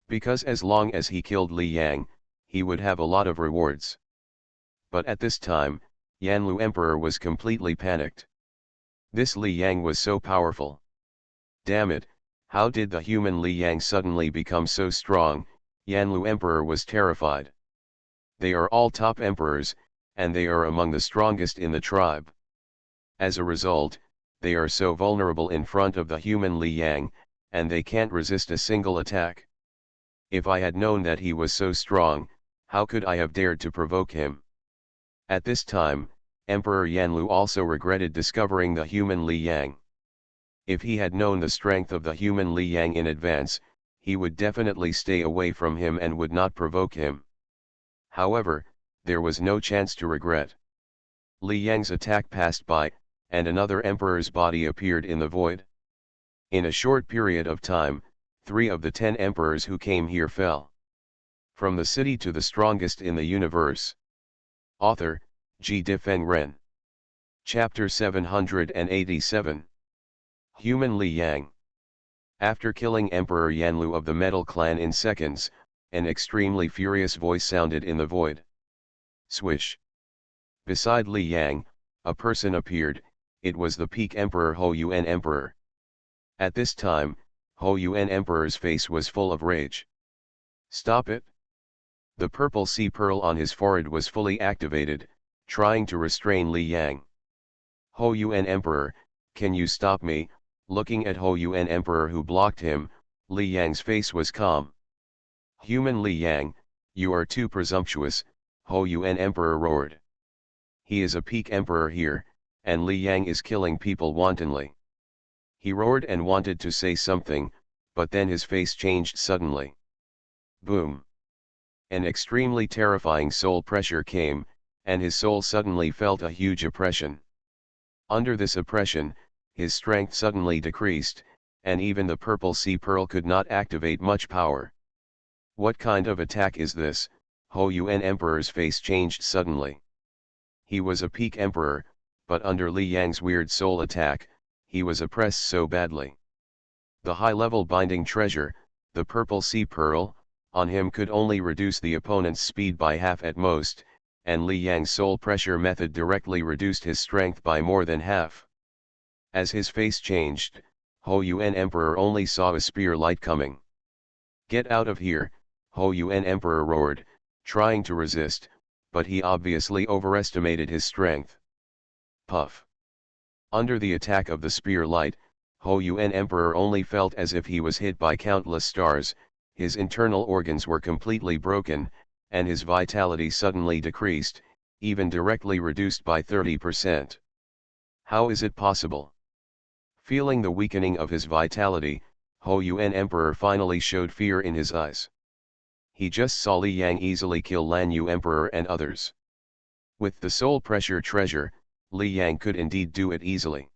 Because as long as he killed Li Yang, he would have a lot of rewards. But at this time, Yanlu Emperor was completely panicked. This Li Yang was so powerful. Damn it, how did the human Li Yang suddenly become so strong? Yanlu Emperor was terrified. They are all top emperors, and they are among the strongest in the tribe. As a result, they are so vulnerable in front of the human Li Yang, and they can't resist a single attack. If I had known that he was so strong, how could I have dared to provoke him? At this time, Emperor Yanlu also regretted discovering the human Li Yang. If he had known the strength of the human Li Yang in advance, he would definitely stay away from him and would not provoke him. However, there was no chance to regret. Li Yang's attack passed by, and another emperor's body appeared in the void. In a short period of time, 3 of the 10 emperors who came here fell. From the city to the strongest in the universe. Author, G. Difeng Ren. Chapter 787. Human Li Yang. After killing Emperor Yanlu of the Metal Clan in seconds, an extremely furious voice sounded in the void. Swish. Beside Li Yang, a person appeared. It was the peak Emperor Hou Yuan Emperor. At this time, Hou Yuan Emperor's face was full of rage. Stop it! The purple sea pearl on his forehead was fully activated, trying to restrain Li Yang. Hou Yuan Emperor, can you stop me? Looking at Hou Yuan Emperor who blocked him, Li Yang's face was calm. Human Li Yang, you are too presumptuous, Hou Yuan Emperor roared. He is a peak emperor here, and Li Yang is killing people wantonly. He roared and wanted to say something, but then his face changed suddenly. Boom! An extremely terrifying soul pressure came, and his soul suddenly felt a huge oppression. Under this oppression, his strength suddenly decreased, and even the purple sea pearl could not activate much power. What kind of attack is this? Hou Yuan Emperor's face changed suddenly. He was a peak emperor, but under Li Yang's weird soul attack, he was oppressed so badly. The high-level binding treasure, the purple sea pearl, on him could only reduce the opponent's speed by half at most, and Li Yang's soul pressure method directly reduced his strength by more than half. As his face changed, Hou Yuan Emperor only saw a spear light coming. Get out of here, Hou Yuan Emperor roared, trying to resist, but he obviously overestimated his strength. Puff. Under the attack of the spear light, Hou Yuan Emperor only felt as if he was hit by countless stars, his internal organs were completely broken, and his vitality suddenly decreased, even directly reduced by 30%. How is it possible? Feeling the weakening of his vitality, Hou Yuan Emperor finally showed fear in his eyes. He just saw Li Yang easily kill Lan Yu Emperor and others. With the soul pressure treasure, Li Yang could indeed do it easily.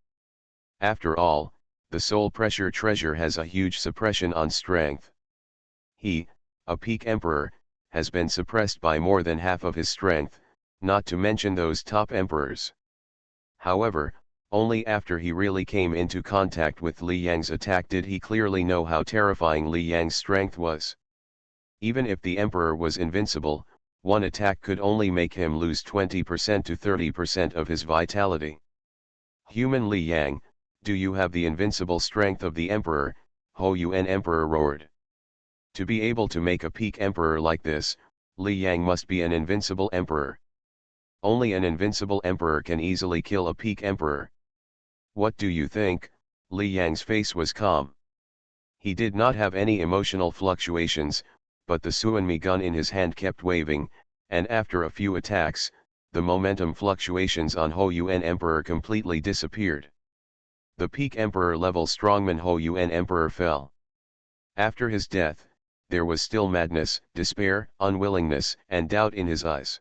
After all, the soul pressure treasure has a huge suppression on strength. He, a peak emperor, has been suppressed by more than half of his strength, not to mention those top emperors. However, only after he really came into contact with Li Yang's attack did he clearly know how terrifying Li Yang's strength was. Even if the emperor was invincible, one attack could only make him lose 20% to 30% of his vitality. Human Li Yang, do you have the invincible strength of the emperor? Hou Yuan Emperor roared. To be able to make a peak emperor like this, Li Yang must be an invincible emperor. Only an invincible emperor can easily kill a peak emperor. What do you think? Li Yang's face was calm. He did not have any emotional fluctuations, but the Suanmi gun in his hand kept waving, and after a few attacks, the momentum fluctuations on Hou Yuan Emperor completely disappeared. The peak emperor level strongman Hou Yuan Emperor fell. After his death, there was still madness, despair, unwillingness, and doubt in his eyes.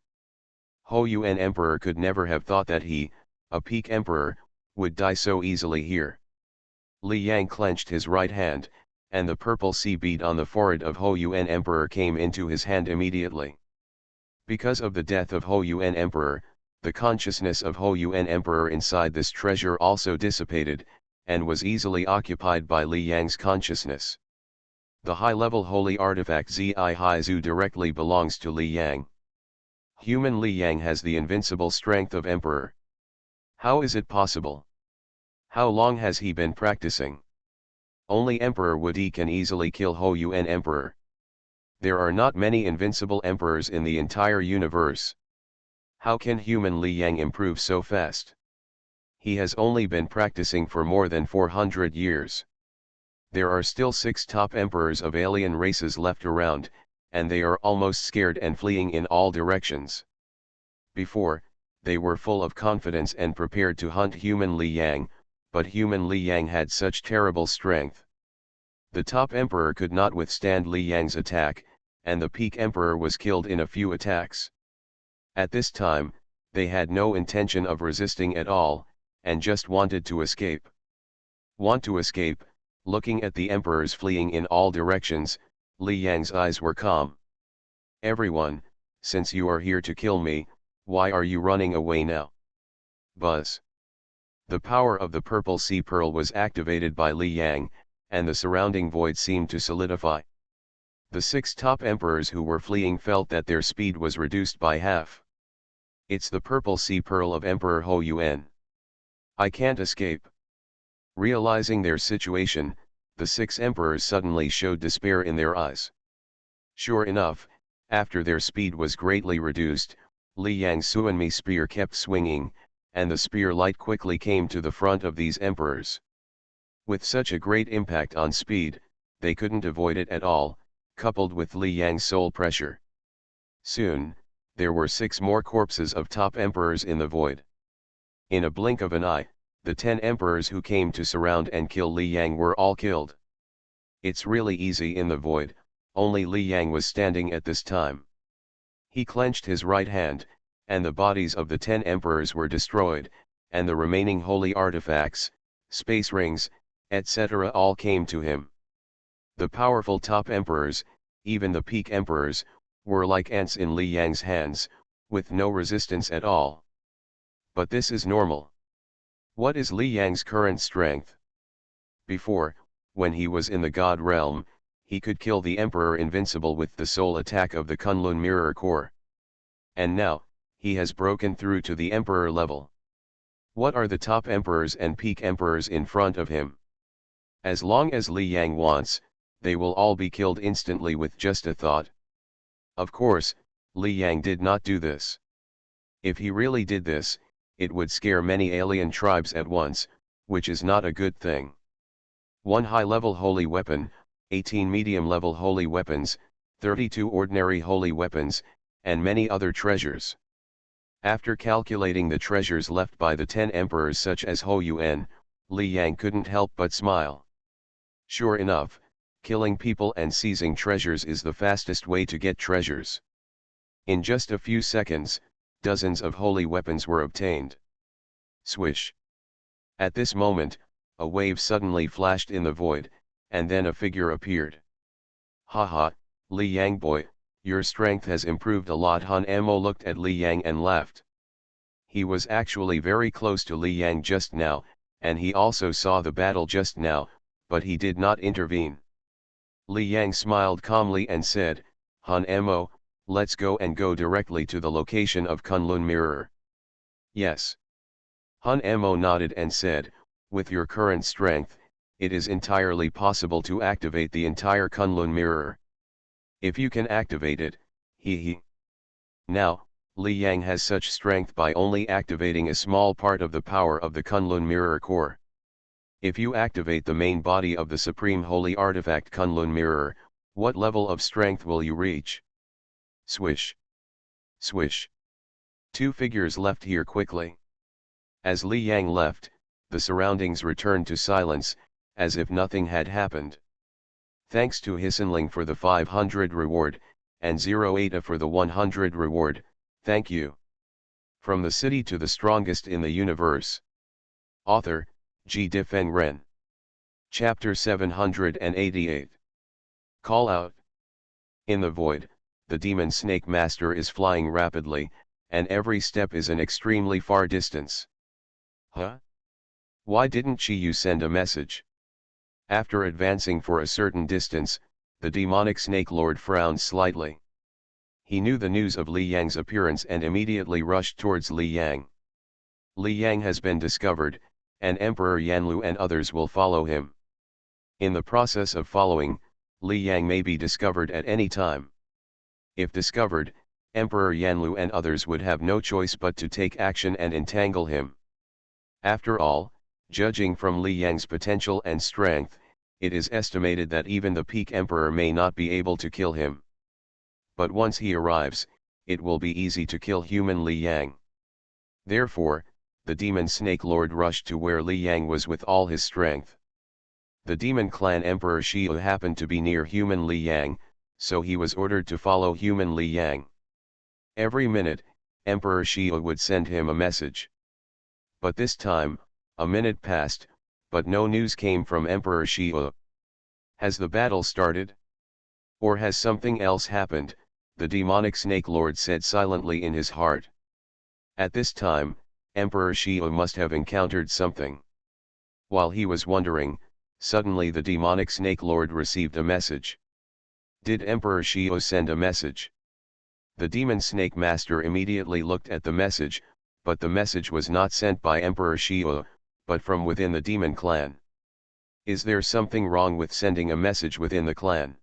Hou Yuan Emperor could never have thought that he, a peak emperor, would die so easily here. Li Yang clenched his right hand, and the purple sea bead on the forehead of Hou Yuan Emperor came into his hand immediately. Because of the death of Hou Yuan Emperor, the consciousness of Hou Yuan Emperor inside this treasure also dissipated, and was easily occupied by Li Yang's consciousness. The high-level holy artifact Zi Haizu directly belongs to Li Yang. Human Li Yang has the invincible strength of Emperor. How is it possible? How long has he been practicing? Only Emperor Wudi can easily kill Hou Yuan Emperor. There are not many invincible emperors in the entire universe. How can human Li Yang improve so fast? He has only been practicing for more than 400 years. There are still 6 top emperors of alien races left around, and they are almost scared and fleeing in all directions. Before, they were full of confidence and prepared to hunt human Li Yang, but human Li Yang had such terrible strength. The top emperor could not withstand Li Yang's attack, and the peak emperor was killed in a few attacks. At this time, they had no intention of resisting at all, and just wanted to escape. Want to escape? Looking at the emperors fleeing in all directions, Li Yang's eyes were calm. Everyone, since you are here to kill me, why are you running away now? Buzz. The power of the purple sea pearl was activated by Li Yang, and the surrounding void seemed to solidify. The 6 top emperors who were fleeing felt that their speed was reduced by half. It's the purple sea pearl of Emperor Hou Yuan. I can't escape. Realizing their situation, the 6 emperors suddenly showed despair in their eyes. Sure enough, after their speed was greatly reduced, Li Yang's Suanmi spear kept swinging, and the spear light quickly came to the front of these emperors. With such a great impact on speed, they couldn't avoid it at all, coupled with Li Yang's soul pressure. Soon, there were 6 more corpses of top emperors in the void. In a blink of an eye, the 10 emperors who came to surround and kill Li Yang were all killed. It's really easy in the void, only Li Yang was standing at this time. He clenched his right hand, and the bodies of the 10 emperors were destroyed, and the remaining holy artifacts, space rings, etc. all came to him. The powerful top emperors, even the peak emperors, were like ants in Li Yang's hands, with no resistance at all. But this is normal. What is Li Yang's current strength? Before, when he was in the God realm, he could kill the Emperor invincible with the soul attack of the Kunlun Mirror Core. And now, he has broken through to the Emperor level. What are the top emperors and peak emperors in front of him? As long as Li Yang wants, they will all be killed instantly with just a thought. Of course, Li Yang did not do this. If he really did this, it would scare many alien tribes at once, which is not a good thing. 1 high-level holy weapon, 18 medium-level holy weapons, 32 ordinary holy weapons, and many other treasures. After calculating the treasures left by the 10 emperors such as Hou Yuan, Li Yang couldn't help but smile. Sure enough, killing people and seizing treasures is the fastest way to get treasures. In just a few seconds, dozens of holy weapons were obtained. Swish. At this moment, a wave suddenly flashed in the void, and then a figure appeared. Haha, Li Yang boy, your strength has improved a lot. Han Mo looked at Li Yang and laughed. He was actually very close to Li Yang just now, and he also saw the battle just now, but he did not intervene. Li Yang smiled calmly and said, Han Mo, let's go and go directly to the location of Kunlun Mirror. Yes. Han Mo nodded and said, with your current strength, it is entirely possible to activate the entire Kunlun Mirror. If you can activate it, he. Now, Li Yang has such strength by only activating a small part of the power of the Kunlun Mirror core. If you activate the main body of the Supreme Holy Artifact Kunlun Mirror, what level of strength will you reach? Swish. Swish. Two figures left here quickly. As Li Yang left, the surroundings returned to silence, as if nothing had happened. Thanks to Hisenling for the 500 reward, and 08 for the 100 reward, thank you. From the city to the strongest in the universe. Author, Ji Difeng Ren. Chapter 788. Call out. In the void, the demon snake master is flying rapidly, and every step is an extremely far distance. Huh? Why didn't you send a message? After advancing for a certain distance, the demonic snake lord frowned slightly. He knew the news of Li Yang's appearance and immediately rushed towards Li Yang. Li Yang has been discovered, and Emperor Yanlu and others will follow him. In the process of following, Li Yang may be discovered at any time. If discovered, Emperor Yanlu and others would have no choice but to take action and entangle him. After all, judging from Li Yang's potential and strength, it is estimated that even the peak emperor may not be able to kill him. But once he arrives, it will be easy to kill human Li Yang. Therefore, the demon snake lord rushed to where Li Yang was with all his strength. The demon clan emperor Xiu happened to be near human Li Yang, so he was ordered to follow human Li Yang. Every minute, Emperor Xiu would send him a message. But this time, a minute passed, but no news came from Emperor Xiu. Has the battle started? Or has something else happened? The demonic snake lord said silently in his heart. At this time, Emperor Xiu must have encountered something. While he was wondering, suddenly the demonic snake lord received a message. Did Emperor Xiu send a message? The demon snake master immediately looked at the message, but the message was not sent by Emperor Xiu, but from within the demon clan. Is there something wrong with sending a message within the clan?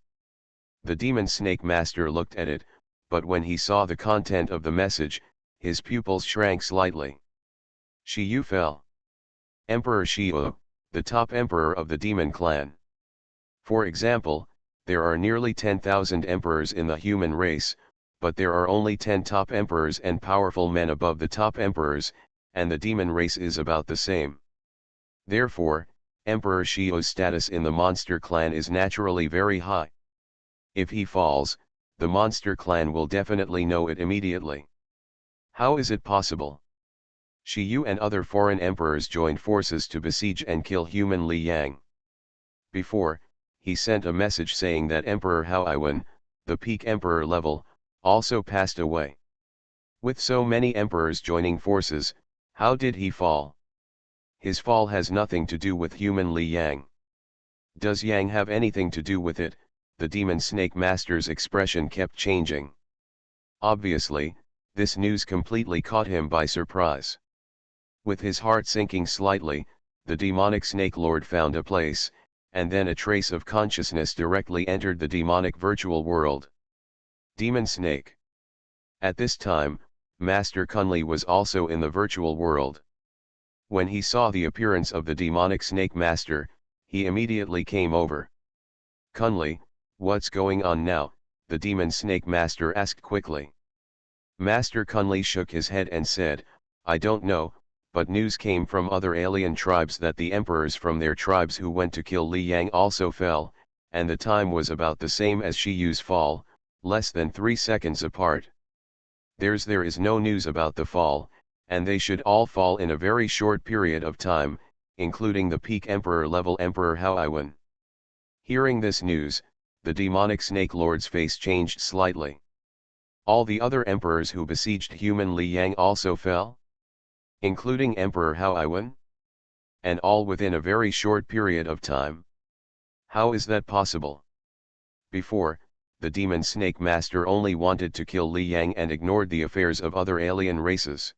The demon snake master looked at it, but when he saw the content of the message, his pupils shrank slightly. Xiu fell. Emperor Xiu, the top emperor of the demon clan. For example, there are nearly 10,000 emperors in the human race, but there are only 10 top emperors and powerful men above the top emperors, and the demon race is about the same. Therefore, Emperor Xiu's status in the monster clan is naturally very high. If he falls, the monster clan will definitely know it immediately. How is it possible? Xiu and other foreign emperors joined forces to besiege and kill human Li Yang. Before, he sent a message saying that Emperor Hou Iwan, the peak emperor level, also passed away. With so many emperors joining forces, how did he fall? His fall has nothing to do with human Li Yang. Does Yang have anything to do with it? The demon snake master's expression kept changing. Obviously, this news completely caught him by surprise. With his heart sinking slightly, the demonic snake lord found a place, and then a trace of consciousness directly entered the demonic virtual world. Demon snake. At this time, Master Kunli was also in the virtual world. When he saw the appearance of the demonic snake master, he immediately came over. Kunli, what's going on now? The demon snake master asked quickly. Master Kunli shook his head and said, I don't know, but news came from other alien tribes that the emperors from their tribes who went to kill Li Yang also fell, and the time was about the same as Shiyu's fall, less than 3 seconds apart. There is no news about the fall, and they should all fall in a very short period of time, including the peak emperor level Emperor Hao Iwan. Hearing this news, the demonic snake lord's face changed slightly. All the other emperors who besieged human Li Yang also fell? Including Emperor Hao Iwan? And all within a very short period of time? How is that possible? Before, the demon snake master only wanted to kill Li Yang and ignored the affairs of other alien races.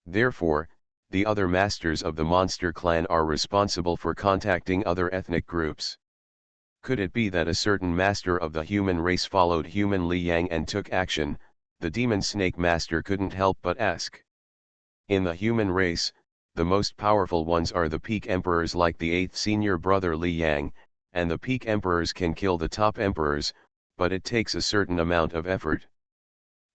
Therefore, the other masters of the monster clan are responsible for contacting other ethnic groups. Could it be that a certain master of the human race followed human Li Yang and took action? The demon snake master couldn't help but ask. In the human race, the most powerful ones are the peak emperors like the 8th senior brother Li Yang, and the peak emperors can kill the top emperors, but it takes a certain amount of effort.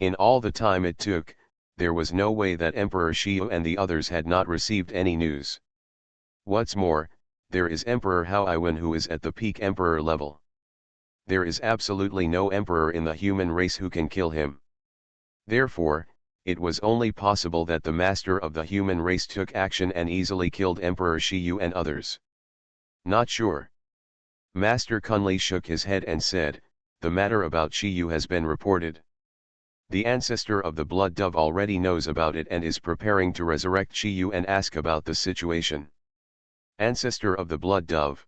In all the time it took, there was no way that Emperor Shiyu and the others had not received any news. What's more, there is Emperor Hao Iwan who is at the peak emperor level. There is absolutely no emperor in the human race who can kill him. Therefore, it was only possible that the master of the human race took action and easily killed Emperor Shiyu and others. Not sure. Master Kunli shook his head and said, the matter about Shiyu has been reported. The ancestor of the blood dove already knows about it and is preparing to resurrect Shiyu and ask about the situation. Ancestor of the blood dove.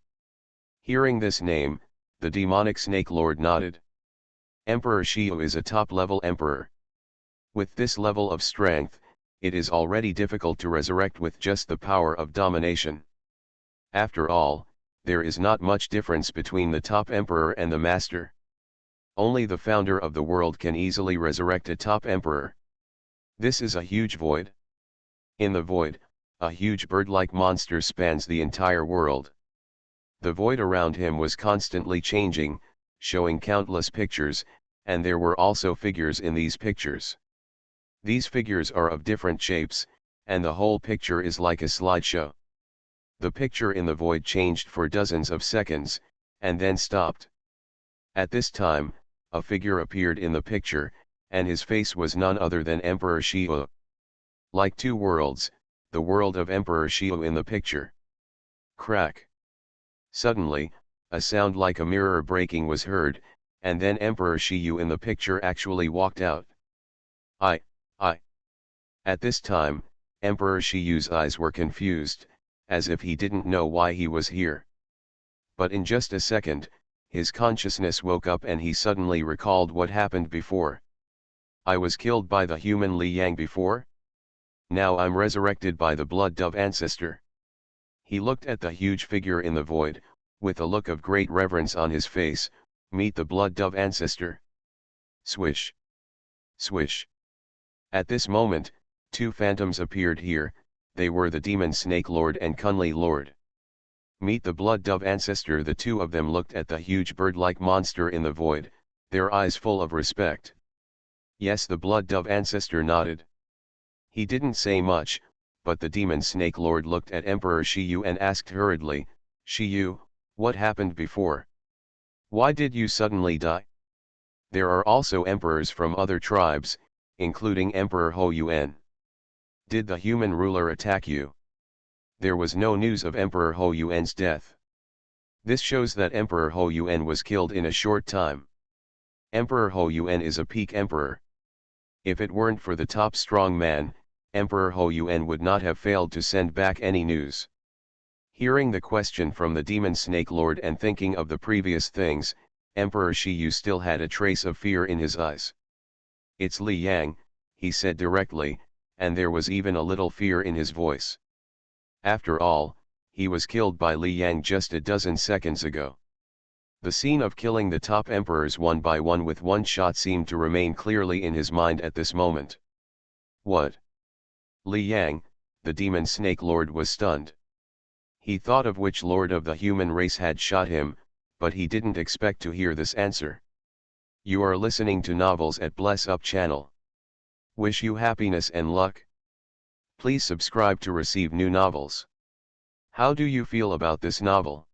Hearing this name, the demonic snake lord nodded. Emperor Shiyu is a top-level emperor. With this level of strength, it is already difficult to resurrect with just the power of domination. After all, there is not much difference between the top emperor and the master. Only the founder of the world can easily resurrect a top emperor. This is a huge void. In the void, a huge bird-like monster spans the entire world. The void around him was constantly changing, showing countless pictures, and there were also figures in these pictures. These figures are of different shapes, and the whole picture is like a slideshow. The picture in the void changed for dozens of seconds, and then stopped. At this time, a figure appeared in the picture, and his face was none other than Emperor Shiyu. Like two worlds, the world of Emperor Shiyu in the picture. Crack. Suddenly, a sound like a mirror breaking was heard, and then Emperor Shiyu in the picture actually walked out. I. At this time, Emperor Shiyu's eyes were confused, as if he didn't know why he was here. But in just a second, his consciousness woke up and he suddenly recalled what happened before. I was killed by the human Li Yang before? Now I'm resurrected by the blood dove ancestor. He looked at the huge figure in the void, with a look of great reverence on his face. Meet the blood dove ancestor. Swish. Swish. At this moment, two phantoms appeared here. They were the demon snake lord and Kunli lord. Meet the blood dove ancestor. The two of them looked at the huge bird-like monster in the void, their eyes full of respect. Yes, the blood dove ancestor nodded. He didn't say much, but the demon snake lord looked at Emperor Shiyu and asked hurriedly, Shiyu, what happened before? Why did you suddenly die? There are also emperors from other tribes, including Emperor Hou Yuan. Did the human ruler attack you? There was no news of Emperor Hou Yuan's death. This shows that Emperor Hou Yuan was killed in a short time. Emperor Hou Yuan is a peak emperor. If it weren't for the top strong man, Emperor Hou Yuan would not have failed to send back any news. Hearing the question from the demon snake lord and thinking of the previous things, Emperor Shiyu still had a trace of fear in his eyes. It's Li Yang, he said directly, and there was even a little fear in his voice. After all, he was killed by Li Yang just a dozen seconds ago. The scene of killing the top emperors one by one with one shot seemed to remain clearly in his mind at this moment. What? Li Yang, the demon snake lord was stunned. He thought of which lord of the human race had shot him, but he didn't expect to hear this answer. You are listening to novels at Bless Up channel. Wish you happiness and luck. Please subscribe to receive new novels. How do you feel about this novel?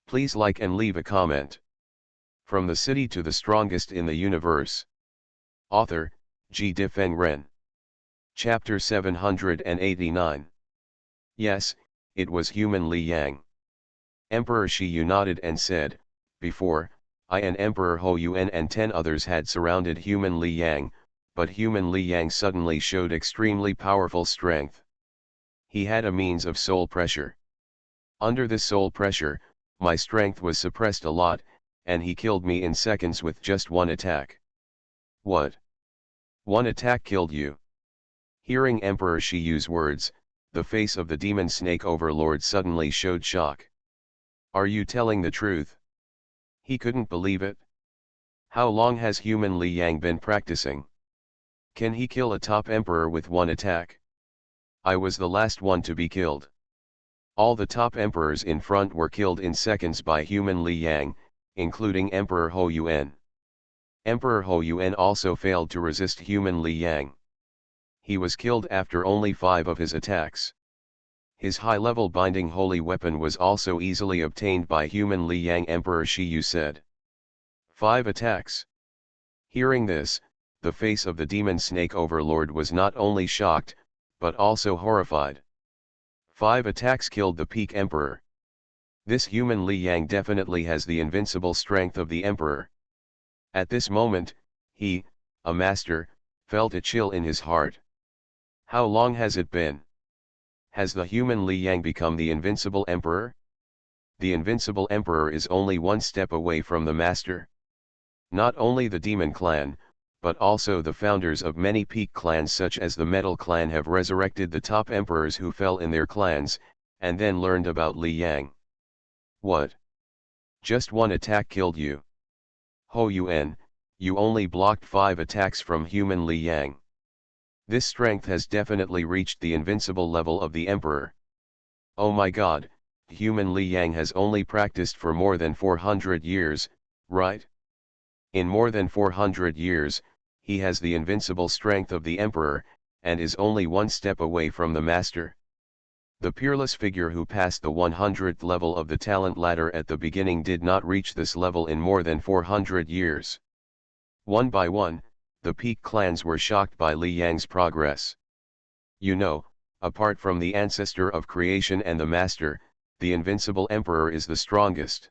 Please like and leave a comment. From the City to the Strongest in the Universe. Author, G. Difeng Ren. Chapter 789. Yes, it was human Li Yang. Emperor Shi nodded and said, before, I and Emperor Hou Yuan and 10 others had surrounded human Li Yang, but human Li Yang suddenly showed extremely powerful strength. He had a means of soul pressure. Under this soul pressure, my strength was suppressed a lot, and he killed me in seconds with just one attack. What? One attack killed you? Hearing Emperor Shiyu's words, the face of the demon snake overlord suddenly showed shock. Are you telling the truth? He couldn't believe it. How long has human Li Yang been practicing? Can he kill a top emperor with one attack? I was the last one to be killed. All the top emperors in front were killed in seconds by human Li Yang, including Emperor Hou Yuan. Emperor Hou Yuan also failed to resist human Li Yang. He was killed after only 5 of his attacks. His high-level binding holy weapon was also easily obtained by human Li Yang. Emperor Shiyu said. 5 attacks. Hearing this, the face of the demon snake overlord was not only shocked, but also horrified. 5 attacks killed the peak emperor. This human Li Yang definitely has the invincible strength of the emperor. At this moment, he, a master, felt a chill in his heart. How long has it been? Has the human Li Yang become the invincible emperor? The invincible emperor is only one step away from the master. Not only the demon clan, but also the founders of many peak clans such as the metal clan have resurrected the top emperors who fell in their clans, and then learned about Li Yang. What? Just one attack killed you? Hou Yuan, you only blocked 5 attacks from human Li Yang. This strength has definitely reached the invincible level of the emperor. Oh my god, human Li Yang has only practiced for more than 400 years, right? In more than 400 years, he has the invincible strength of the emperor, and is only one step away from the master. The peerless figure who passed the 100th level of the talent ladder at the beginning did not reach this level in more than 400 years. One by one, the peak clans were shocked by Li Yang's progress. You know, apart from the ancestor of creation and the master, the invincible emperor is the strongest.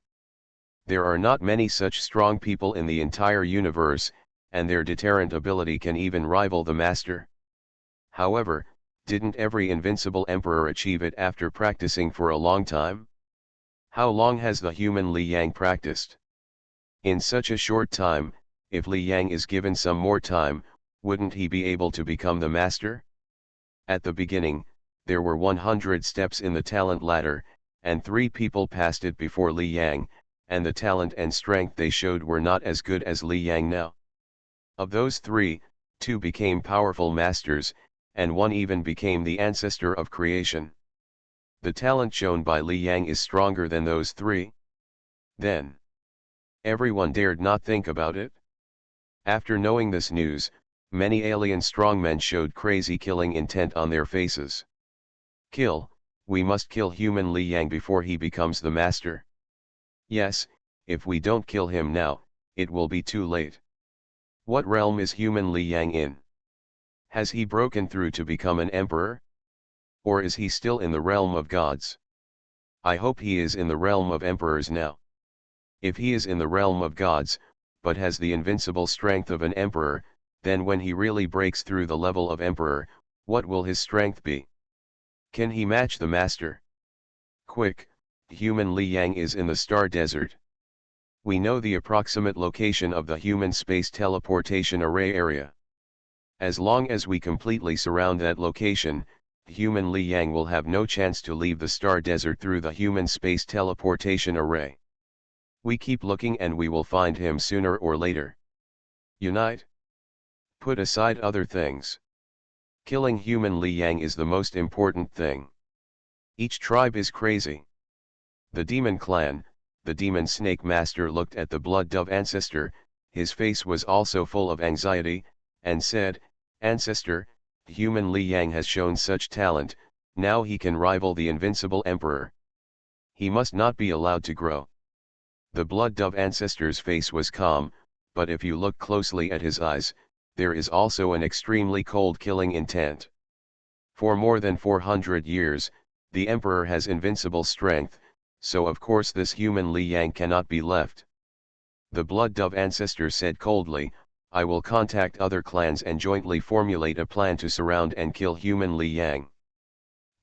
There are not many such strong people in the entire universe, and their deterrent ability can even rival the master. However, didn't every invincible emperor achieve it after practicing for a long time? How long has the human Li Yang practiced? In such a short time, if Li Yang is given some more time, wouldn't he be able to become the master? At the beginning, there were 100 steps in the talent ladder, and 3 people passed it before Li Yang, and the talent and strength they showed were not as good as Li Yang now. Of those 3, 2 became powerful masters, and 1 even became the ancestor of creation. The talent shown by Li Yang is stronger than those 3. Then, everyone dared not think about it. After knowing this news, many alien strongmen showed crazy killing intent on their faces. Kill, we must kill human Li Yang before he becomes the master. Yes, if we don't kill him now, it will be too late. What realm is human Li Yang in? Has he broken through to become an emperor? Or is he still in the realm of gods? I hope he is in the realm of emperors now. If he is in the realm of gods, but has the invincible strength of an emperor, then when he really breaks through the level of emperor, what will his strength be? Can he match the master? Quick, human Li Yang is in the star desert. We know the approximate location of the human space teleportation array area. As long as we completely surround that location, human Li Yang will have no chance to leave the star desert through the human space teleportation array. We keep looking and we will find him sooner or later. Unite. Put aside other things. Killing human Li Yang is the most important thing. Each tribe is crazy. The demon clan, the demon snake master looked at the blood dove ancestor, his face was also full of anxiety, and said, Ancestor, human Li Yang has shown such talent, now he can rival the invincible emperor. He must not be allowed to grow. The blood dove ancestor's face was calm, but if you look closely at his eyes, there is also an extremely cold killing intent. For more than 400 years, the emperor has invincible strength, so of course this human Li Yang cannot be left. The blood dove ancestor said coldly, I will contact other clans and jointly formulate a plan to surround and kill human Li Yang.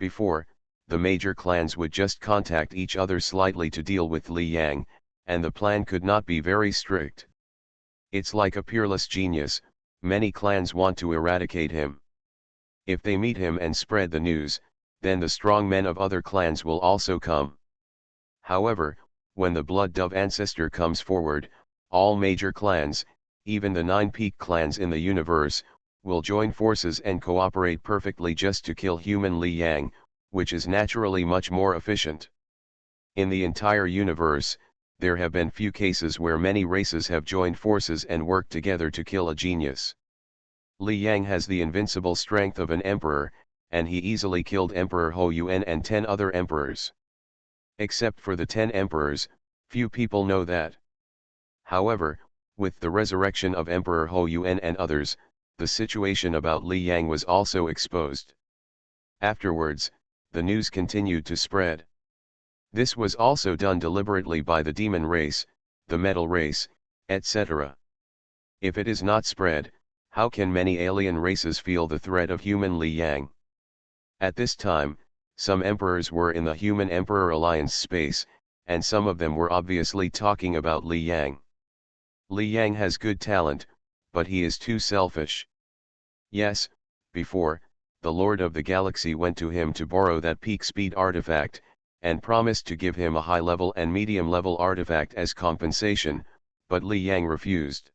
Before, the major clans would just contact each other slightly to deal with Li Yang, and the plan could not be very strict. It's like a peerless genius, many clans want to eradicate him. If they meet him and spread the news, then the strong men of other clans will also come. However, when the blood dove ancestor comes forward, all major clans, even the 9 peak clans in the universe, will join forces and cooperate perfectly just to kill human Li Yang, which is naturally much more efficient. In the entire universe, there have been few cases where many races have joined forces and worked together to kill a genius. Li Yang has the invincible strength of an emperor, and he easily killed Emperor Hou Yuan and 10 other emperors. Except for the 10 emperors, few people know that. However, with the resurrection of Emperor Hou Yuan and others, the situation about Li Yang was also exposed. Afterwards, the news continued to spread. This was also done deliberately by the demon race, the metal race, etc. If it is not spread, how can many alien races feel the threat of human Li Yang? At this time, some emperors were in the Human Emperor Alliance space, and some of them were obviously talking about Li Yang. Li Yang has good talent, but he is too selfish. Yes, before, the Lord of the Galaxy went to him to borrow that peak speed artifact, and promised to give him a high-level and medium-level artifact as compensation, but Li Yang refused.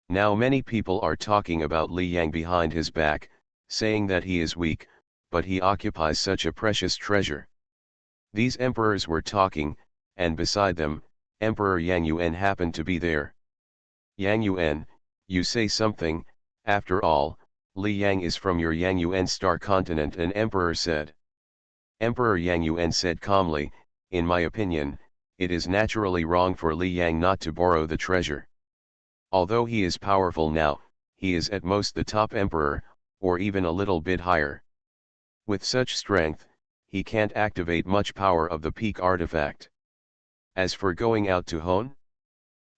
Now many people are talking about Li Yang behind his back, saying that he is weak, but he occupies such a precious treasure. These emperors were talking, and beside them, Emperor Yang Yuan happened to be there. Yang Yuan, you say something, after all, Li Yang is from your Yang Yuan star continent, an emperor said. Emperor Yang Yuan said calmly, in my opinion, it is naturally wrong for Li Yang not to borrow the treasure. Although he is powerful now, he is at most the top emperor, or even a little bit higher. With such strength, he can't activate much power of the peak artifact. As for going out to Hone,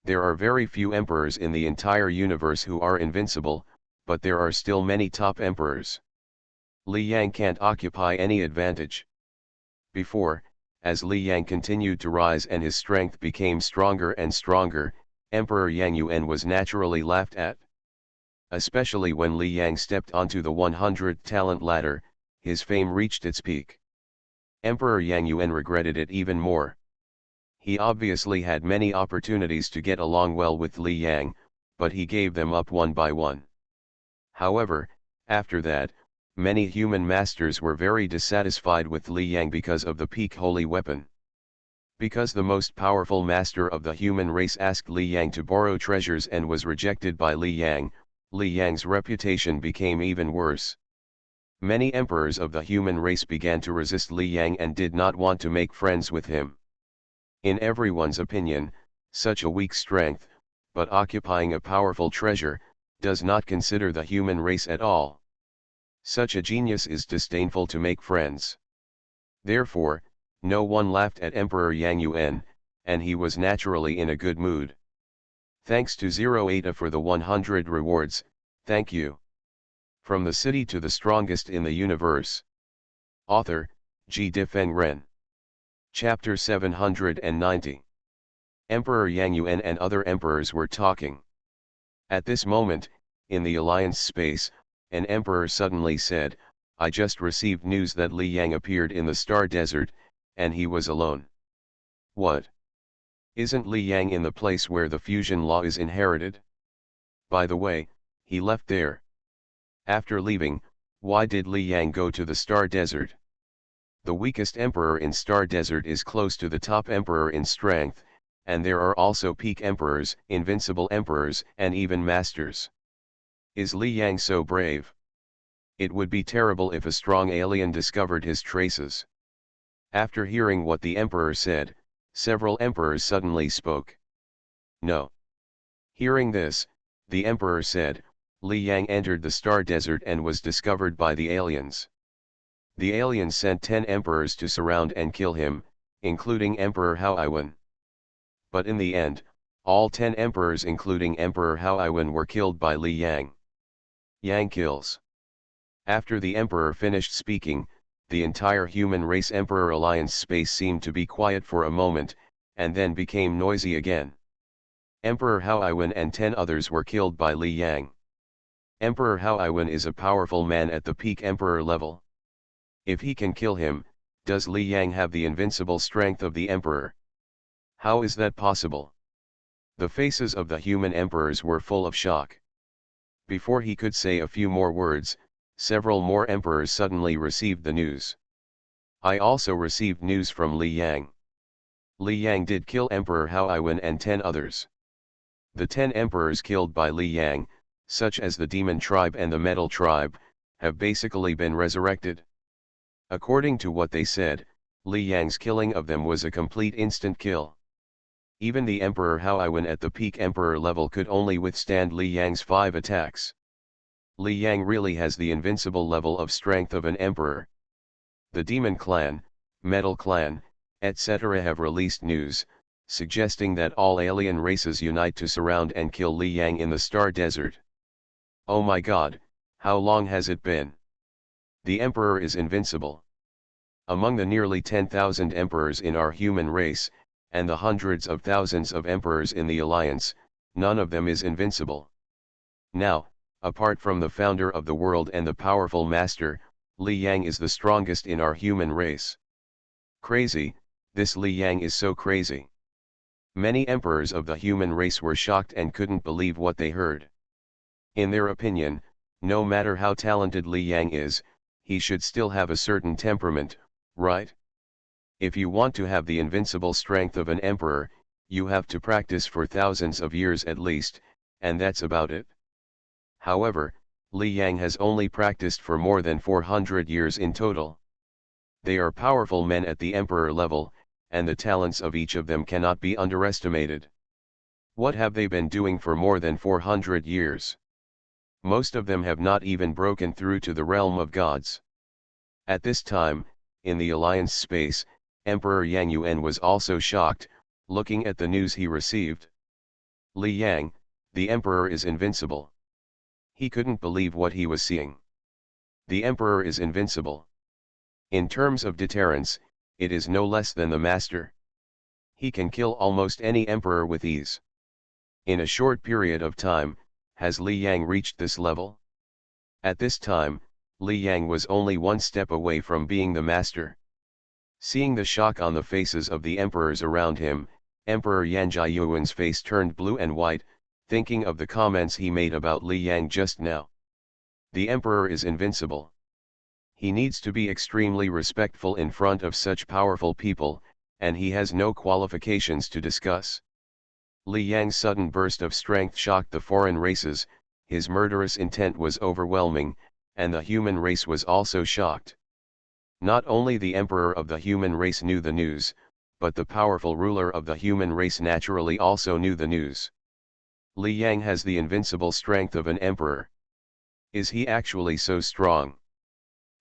there are very few emperors in the entire universe who are invincible, but there are still many top emperors. Li Yang can't occupy any advantage. Before, as Li Yang continued to rise and his strength became stronger and stronger, Emperor Yang Yuan was naturally laughed at. Especially when Li Yang stepped onto the 100th talent ladder, his fame reached its peak. Emperor Yang Yuan regretted it even more. He obviously had many opportunities to get along well with Li Yang, but he gave them up one by one. However, after that, many human masters were very dissatisfied with Li Yang because of the peak holy weapon. Because the most powerful master of the human race asked Li Yang to borrow treasures and was rejected by Li Yang's reputation became even worse. Many emperors of the human race began to resist Li Yang and did not want to make friends with him. In everyone's opinion, such a weak strength, but occupying a powerful treasure, does not consider the human race at all. Such a genius is disdainful to make friends. Therefore, no one laughed at Emperor Yang Yuan, and he was naturally in a good mood. Thanks to Zero Eta for the 100 rewards, thank you. From the city to the strongest in the universe. Author, G. Difeng Ren. Chapter 790. Emperor Yang Yuan and other emperors were talking. At this moment, in the Alliance space, an emperor suddenly said, I just received news that Li Yang appeared in the Star Desert, and he was alone. What? Isn't Li Yang in the place where the fusion law is inherited? By the way, he left there. After leaving, why did Li Yang go to the Star Desert? The weakest emperor in Star Desert is close to the top emperor in strength, and there are also peak emperors, invincible emperors, and even masters. Is Li Yang so brave? It would be terrible if a strong alien discovered his traces. After hearing what the emperor said, several emperors suddenly spoke. No. Hearing this, the emperor said, Li Yang entered the Star Desert and was discovered by the aliens. The aliens sent 10 emperors to surround and kill him, including Emperor Hao Iwan. But in the end, all 10 emperors including Emperor Hao Iwan were killed by Li Yang. Yang kills. After the emperor finished speaking, the entire human race Emperor Alliance space seemed to be quiet for a moment, and then became noisy again. Emperor Hao Iwan and 10 others were killed by Li Yang. Emperor Hao Iwan is a powerful man at the peak emperor level. If he can kill him, does Li Yang have the invincible strength of the emperor? How is that possible? The faces of the human emperors were full of shock. Before he could say a few more words, several more emperors suddenly received the news. I also received news from Li Yang. Li Yang did kill Emperor Hao Iwan and 10 others. The 10 emperors killed by Li Yang, such as the Demon Tribe and the Metal Tribe, have basically been resurrected. According to what they said, Li Yang's killing of them was a complete instant kill. Even the Emperor Hao Iwan at the peak emperor level could only withstand Li Yang's 5 attacks. Li Yang really has the invincible level of strength of an emperor. The Demon Clan, Metal Clan, etc. have released news, suggesting that all alien races unite to surround and kill Li Yang in the Star Desert. Oh my god, how long has it been? The emperor is invincible. Among the nearly 10,000 emperors in our human race, and the hundreds of thousands of emperors in the Alliance, none of them is invincible. Now, apart from the founder of the world and the powerful master, Li Yang is the strongest in our human race. Crazy, this Li Yang is so crazy. Many emperors of the human race were shocked and couldn't believe what they heard. In their opinion, no matter how talented Li Yang is, he should still have a certain temperament, right? If you want to have the invincible strength of an emperor, you have to practice for thousands of years at least, and that's about it. However, Li Yang has only practiced for more than 400 years in total. They are powerful men at the emperor level, and the talents of each of them cannot be underestimated. What have they been doing for more than 400 years? Most of them have not even broken through to the realm of gods. At this time, in the Alliance space, Emperor Yang Yuan was also shocked, looking at the news he received. Li Yang, the emperor is invincible. He couldn't believe what he was seeing. The emperor is invincible. In terms of deterrence, it is no less than the master. He can kill almost any emperor with ease. In a short period of time, has Li Yang reached this level? At this time, Li Yang was only one step away from being the master. Seeing the shock on the faces of the emperors around him, Emperor Yan Jiayuan's face turned blue and white, thinking of the comments he made about Li Yang just now. The emperor is invincible. He needs to be extremely respectful in front of such powerful people, and he has no qualifications to discuss. Li Yang's sudden burst of strength shocked the foreign races, his murderous intent was overwhelming, and the human race was also shocked. Not only the emperor of the human race knew the news, but the powerful ruler of the human race naturally also knew the news. Li Yang has the invincible strength of an emperor. Is he actually so strong?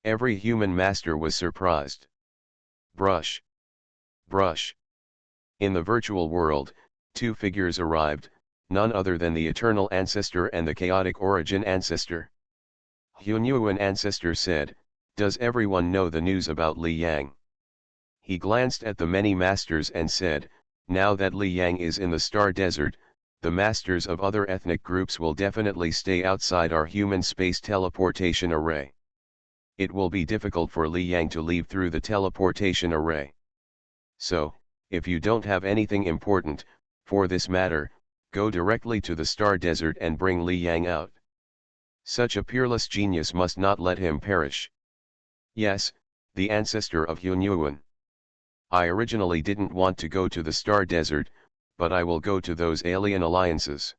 Every human master was surprised. Brush. Brush. In the virtual world, 2 figures arrived, none other than the eternal ancestor and the chaotic origin ancestor. Hunyuan ancestor said, "Does everyone know the news about Li Yang?" He glanced at the many masters and said, "Now that Li Yang is in the Star Desert, the masters of other ethnic groups will definitely stay outside our human space teleportation array. It will be difficult for Li Yang to leave through the teleportation array. So, if you don't have anything important, for this matter, go directly to the Star Desert and bring Li Yang out. Such a peerless genius must not let him perish." Yes, the ancestor of Hunyuan. I originally didn't want to go to the Star Desert, but I will go to those alien alliances.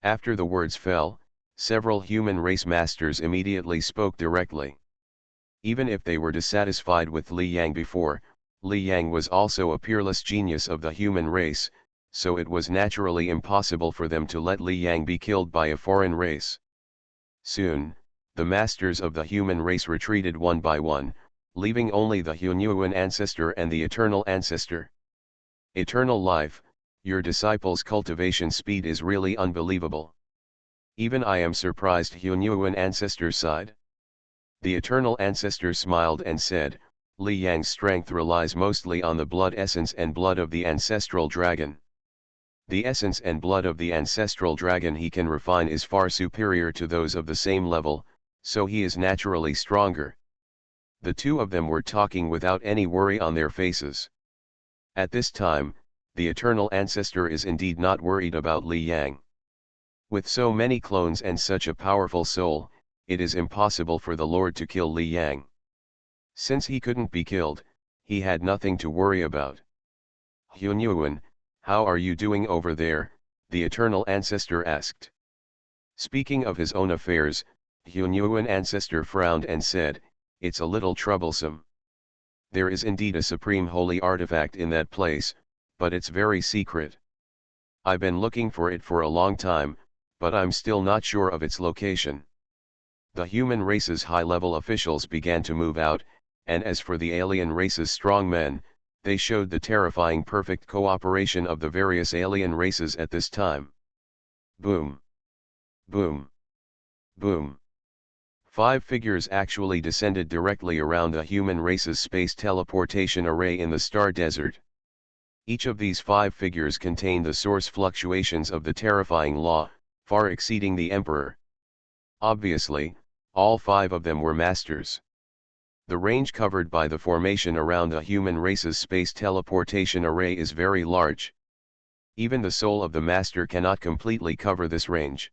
After the words fell, Several human race masters immediately spoke directly. Even if they were dissatisfied with Li Yang before, Li Yang was also a peerless genius of the human race, so it was naturally impossible for them to let Li Yang be killed by a foreign race. Soon, the masters of the human race retreated one by one, leaving only the Hunyuan ancestor and the eternal ancestor. Eternal life, your disciples' cultivation speed is really unbelievable. Even I am surprised, Hunyuan ancestor sighed. The eternal ancestor smiled and said, Li Yang's strength relies mostly on the blood essence and blood of the ancestral dragon. The essence and blood of the ancestral dragon he can refine is far superior to those of the same level, so he is naturally stronger. The two of them were talking without any worry on their faces. At this time, the eternal ancestor is indeed not worried about Li Yang. With so many clones and such a powerful soul, it is impossible for the Lord to kill Li Yang. Since he couldn't be killed, he had nothing to worry about. Hunyuan, how are you doing over there? The eternal ancestor asked. Speaking of his own affairs, Hunyuan ancestor frowned and said, it's a little troublesome. There is indeed a supreme holy artifact in that place, but it's very secret. I've been looking for it for a long time, but I'm still not sure of its location. The human race's high-level officials began to move out, and as for the alien race's strong men, they showed the terrifying perfect cooperation of the various alien races at this time. Boom. Boom. Boom. 5 figures actually descended directly around the human race's space teleportation array in the star desert. Each of these 5 figures contained the source fluctuations of the terrifying law, far exceeding the Emperor. Obviously, all 5 of them were masters. The range covered by the formation around the human race's space teleportation array is very large. Even the soul of the master cannot completely cover this range.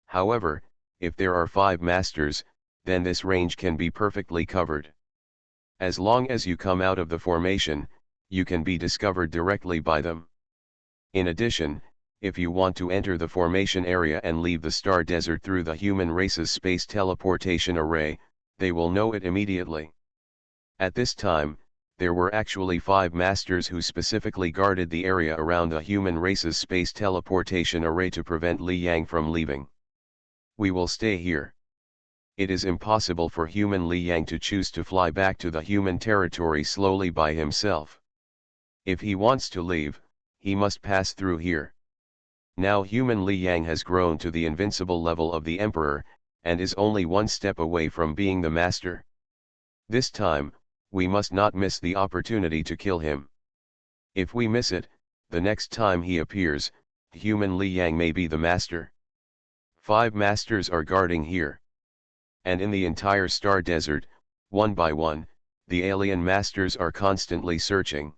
However, if there are 5 masters, then this range can be perfectly covered. As long as you come out of the formation, you can be discovered directly by them. In addition, if you want to enter the formation area and leave the star desert through the human race's space teleportation array, they will know it immediately. At this time, there were actually 5 masters who specifically guarded the area around the human race's space teleportation array to prevent Li Yang from leaving. We will stay here. It is impossible for human Li Yang to choose to fly back to the human territory slowly by himself. If he wants to leave, he must pass through here. Now human Li Yang has grown to the invincible level of the Emperor, and is only one step away from being the master. This time, we must not miss the opportunity to kill him. If we miss it, the next time he appears, human Li Yang may be the master. 5 masters are guarding here. And in the entire star desert, one by one, the alien masters are constantly searching.